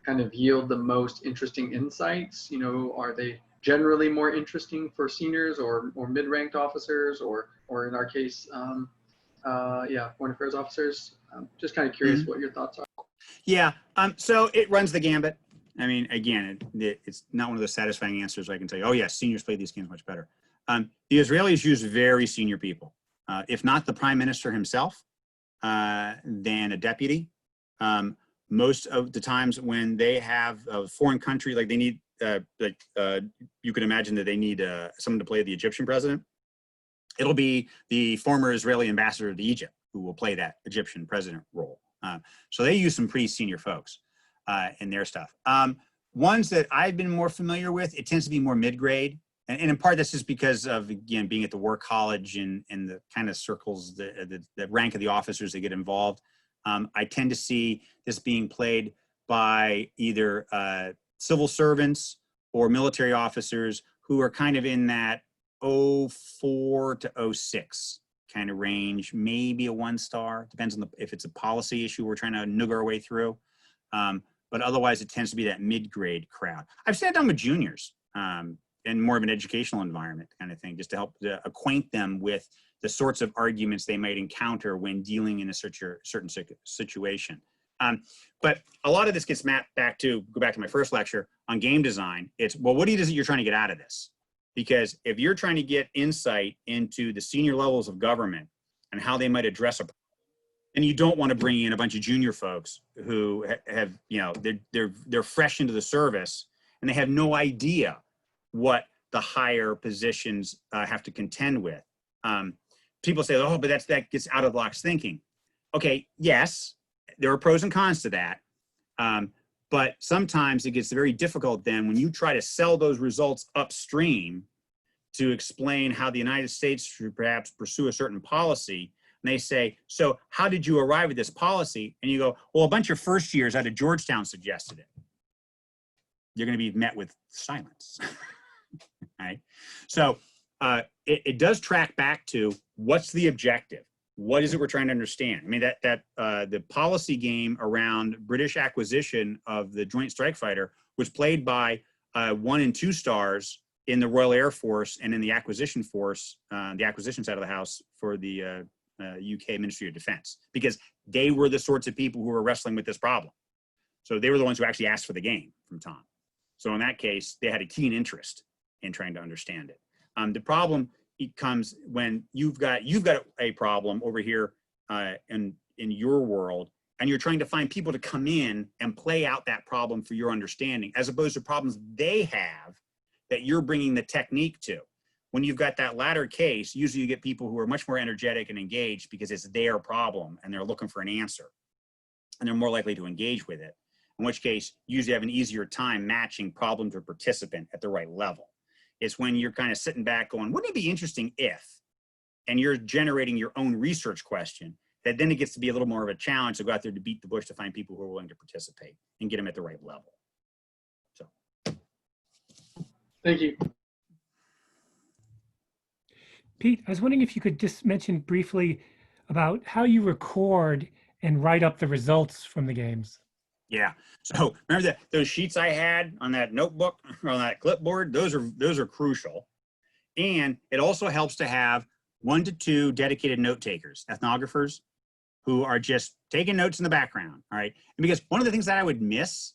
kind of yield the most interesting insights? Are they generally more interesting for seniors or mid-ranked officers or in our case, foreign affairs officers? Just kind of curious what your thoughts are. Yeah, so it runs the gambit. I mean, again, it's not one of those satisfying answers I can tell you, oh yeah, seniors play these games much better. The Israelis use very senior people. If not the prime minister himself, then a deputy. Most of the times when they have a foreign country, like they need, you can imagine that they need someone to play the Egyptian president. It'll be the former Israeli ambassador to Egypt who will play that Egyptian president role. So they use some pretty senior folks in their stuff. Ones that I've been more familiar with, it tends to be more mid-grade. And in part, that's just because of, again, being at the War College and the kind of circles, the rank of the officers that get involved. I tend to see this being played by either civil servants or military officers who are kind of in that 04 to 06 kind of range, maybe a 1-star. Depends on if it's a policy issue we're trying to noog our way through. But otherwise, it tends to be that mid-grade crowd. I've sat down with juniors. In more of an educational environment kind of thing, just to help acquaint them with the sorts of arguments they might encounter when dealing in a certain situation. But a lot of this gets mapped back to, go back to my first lecture on game design. It's, well, what is it you're trying to get out of this? Because if you're trying to get insight into the senior levels of government and how they might address a problem, and you don't want to bring in a bunch of junior folks who have, they're fresh into the service and they have no idea what the higher positions have to contend with. People say, oh, but that gets out of the box thinking. Okay, yes, there are pros and cons to that. But sometimes it gets very difficult then when you try to sell those results upstream to explain how the United States should perhaps pursue a certain policy. And they say, so how did you arrive at this policy? And you go, well, a bunch of first years out of Georgetown suggested it. you're going to be met with silence. Right? So it does track back to what's the objective? What is it we're trying to understand? I mean, the policy game around British acquisition of the Joint Strike Fighter was played by 1 and 2 stars in the Royal Air Force and in the acquisition force, the acquisition side of the house for the UK Ministry of Defense, because they were the sorts of people who were wrestling with this problem. So they were the ones who actually asked for the game from Tom. So in that case, they had a keen interest in trying to understand it. The problem comes when you've got a problem over here in your world, and you're trying to find people to come in and play out that problem for your understanding, as opposed to problems they have that you're bringing the technique to. When you've got that latter case, usually you get people who are much more energetic and engaged because it's their problem and they're looking for an answer, and they're more likely to engage with it, in which case you usually have an easier time matching problem to participant at the right level. It's when you're kind of sitting back going, wouldn't it be interesting if, and you're generating your own research question, that then it gets to be a little more of a challenge to go out there to beat the bush to find people who are willing to participate and get them at the right level. So. Thank you. Pete, I was wondering if you could just mention briefly about how you record and write up the results from the games. Yeah. So remember those sheets I had on that notebook or on that clipboard? Those are crucial. And it also helps to have 1 to 2 dedicated note takers, ethnographers, who are just taking notes in the background. All right. And because one of the things that I would miss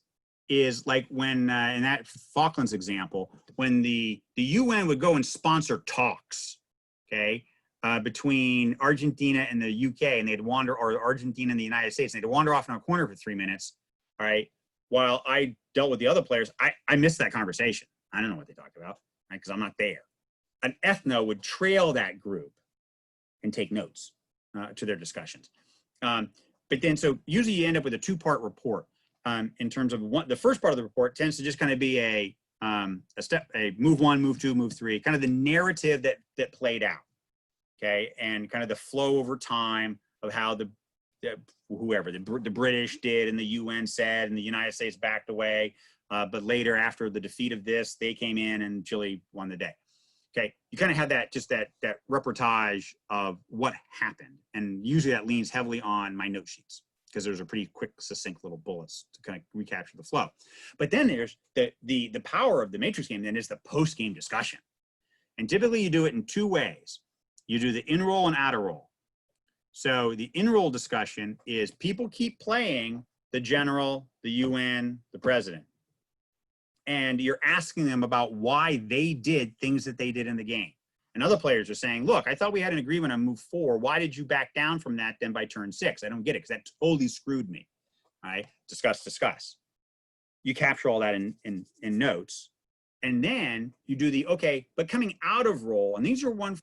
is like when in that Falklands example, when the UN would go and sponsor talks, okay, between Argentina and the UK, and they'd wander, or Argentina and the United States, and they'd wander off in a corner for 3 minutes. All right. While I dealt with the other players, I missed that conversation. I don't know what they talked about, right? Because I'm not there. An ethno would trail that group and take notes to their discussions. But then, so usually you end up with a 2-part report. In terms of the first part of the report tends to just kind of be a move 1, move 2, move 3, kind of the narrative that played out. Okay, and kind of the flow over time of how the British did and the UN said and the United States backed away, but later after the defeat of this, they came in and Chile won the day. Okay, you kind of have that reportage of what happened, and usually that leans heavily on my note sheets because there's a pretty quick, succinct little bullets to kind of recapture the flow. But then there's the power of the Matrix game. Then is the post-game discussion, and typically you do it in 2 ways. You do the in-roll and out-of-roll. So the in-roll discussion is people keep playing the general, the UN, the president. And you're asking them about why they did things that they did in the game. And other players are saying, look, I thought we had an agreement on move 4. Why did you back down from that then by turn 6? I don't get it, because that totally screwed me. All right, discuss. You capture all that in notes. And then you do the, okay, but coming out of roll, and these are for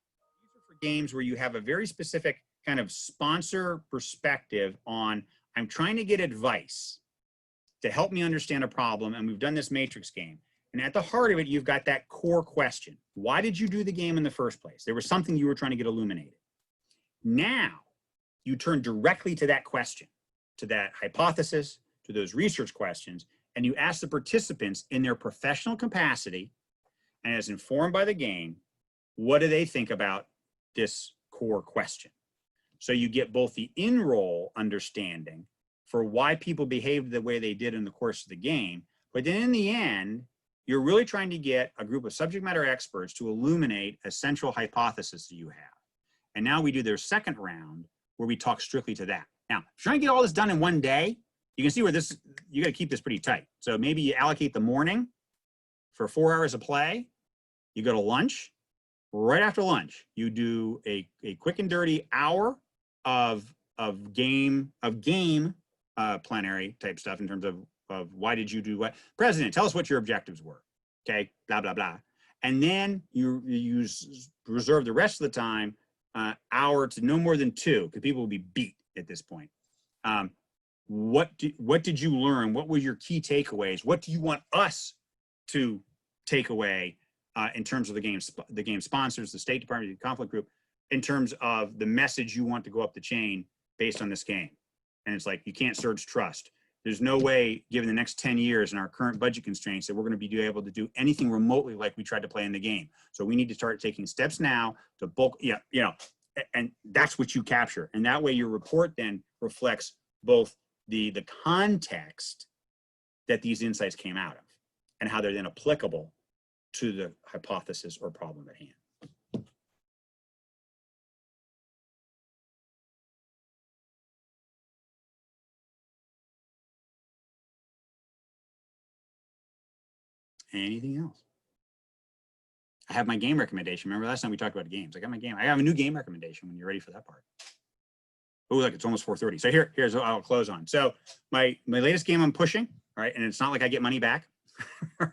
games where you have a very specific kind of sponsor perspective on, I'm trying to get advice to help me understand a problem, and we've done this Matrix game. And at the heart of it, you've got that core question. Why did you do the game in the first place? There was something you were trying to get illuminated. Now, you turn directly to that question, to that hypothesis, to those research questions, and you ask the participants in their professional capacity, and as informed by the game, what do they think about this core question? So you get both the in-roll understanding for why people behaved the way they did in the course of the game, but then in the end, you're really trying to get a group of subject matter experts to illuminate a central hypothesis that you have. And now we do their second round where we talk strictly to that. Now, if you're trying to get all this done in one day, you can see where you got to keep this pretty tight. So maybe you allocate the morning for 4 hours of play, you go to lunch. Right after lunch, you do a quick and dirty hour of game plenary type stuff in terms of why did you do what? President, tell us what your objectives were. Okay, blah, blah, blah. And then you reserve the rest of the time, hour to no more than 2, because people will be beat at this point. What did you learn? What were your key takeaways? What do you want us to take away in terms of the game sponsors, the State Department, the conflict group, in terms of the message you want to go up the chain based on this game? And it's like, you can't surge trust. There's no way, given the next 10 years and our current budget constraints, that we're going to be able to do anything remotely like we tried to play in the game. So we need to start taking steps now to bulk, and that's what you capture. And that way your report then reflects both the context that these insights came out of and how they're then applicable to the hypothesis or problem at hand. Anything else? I have my game recommendation. Remember last time we talked about games? I got my game. I have a new game recommendation when you're ready for that part. Oh, look, it's almost 4:30. So here's what I'll close on. So my latest game I'm pushing, right? And it's not like I get money back,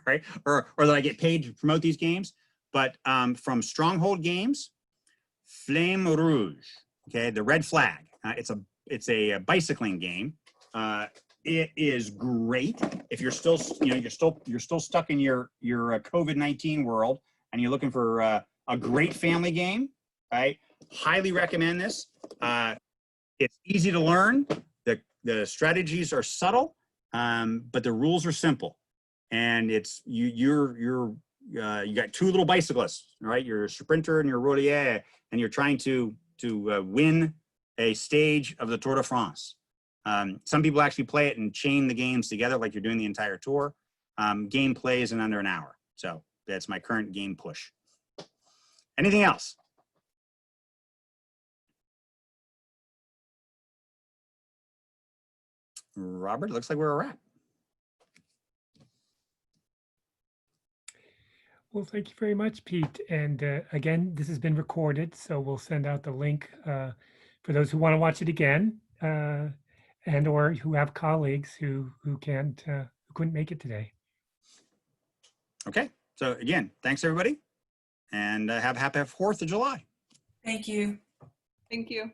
right? Or that I get paid to promote these games, but from Stronghold Games, Flame Rouge, okay? The Red Flag. It's a bicycling game. It is great if you're still, you're still stuck in your COVID-19 world and you're looking for a great family game, right? Highly recommend this. It's easy to learn. The strategies are subtle, but the rules are simple. And it's you got two little bicyclists, right? You're a sprinter and you're a routier, and you're trying to win a stage of the Tour de France. Some people actually play it and chain the games together like you're doing the entire tour. Game plays in under an hour. So that's my current game push. Anything else? Robert, looks like we're a wrap. Well, thank you very much, Pete. And again, this has been recorded, so we'll send out the link for those who want to watch it again. And or who have colleagues who couldn't make it today. Okay, so again, thanks everybody, and have happy 4th of July. Thank you. Thank you.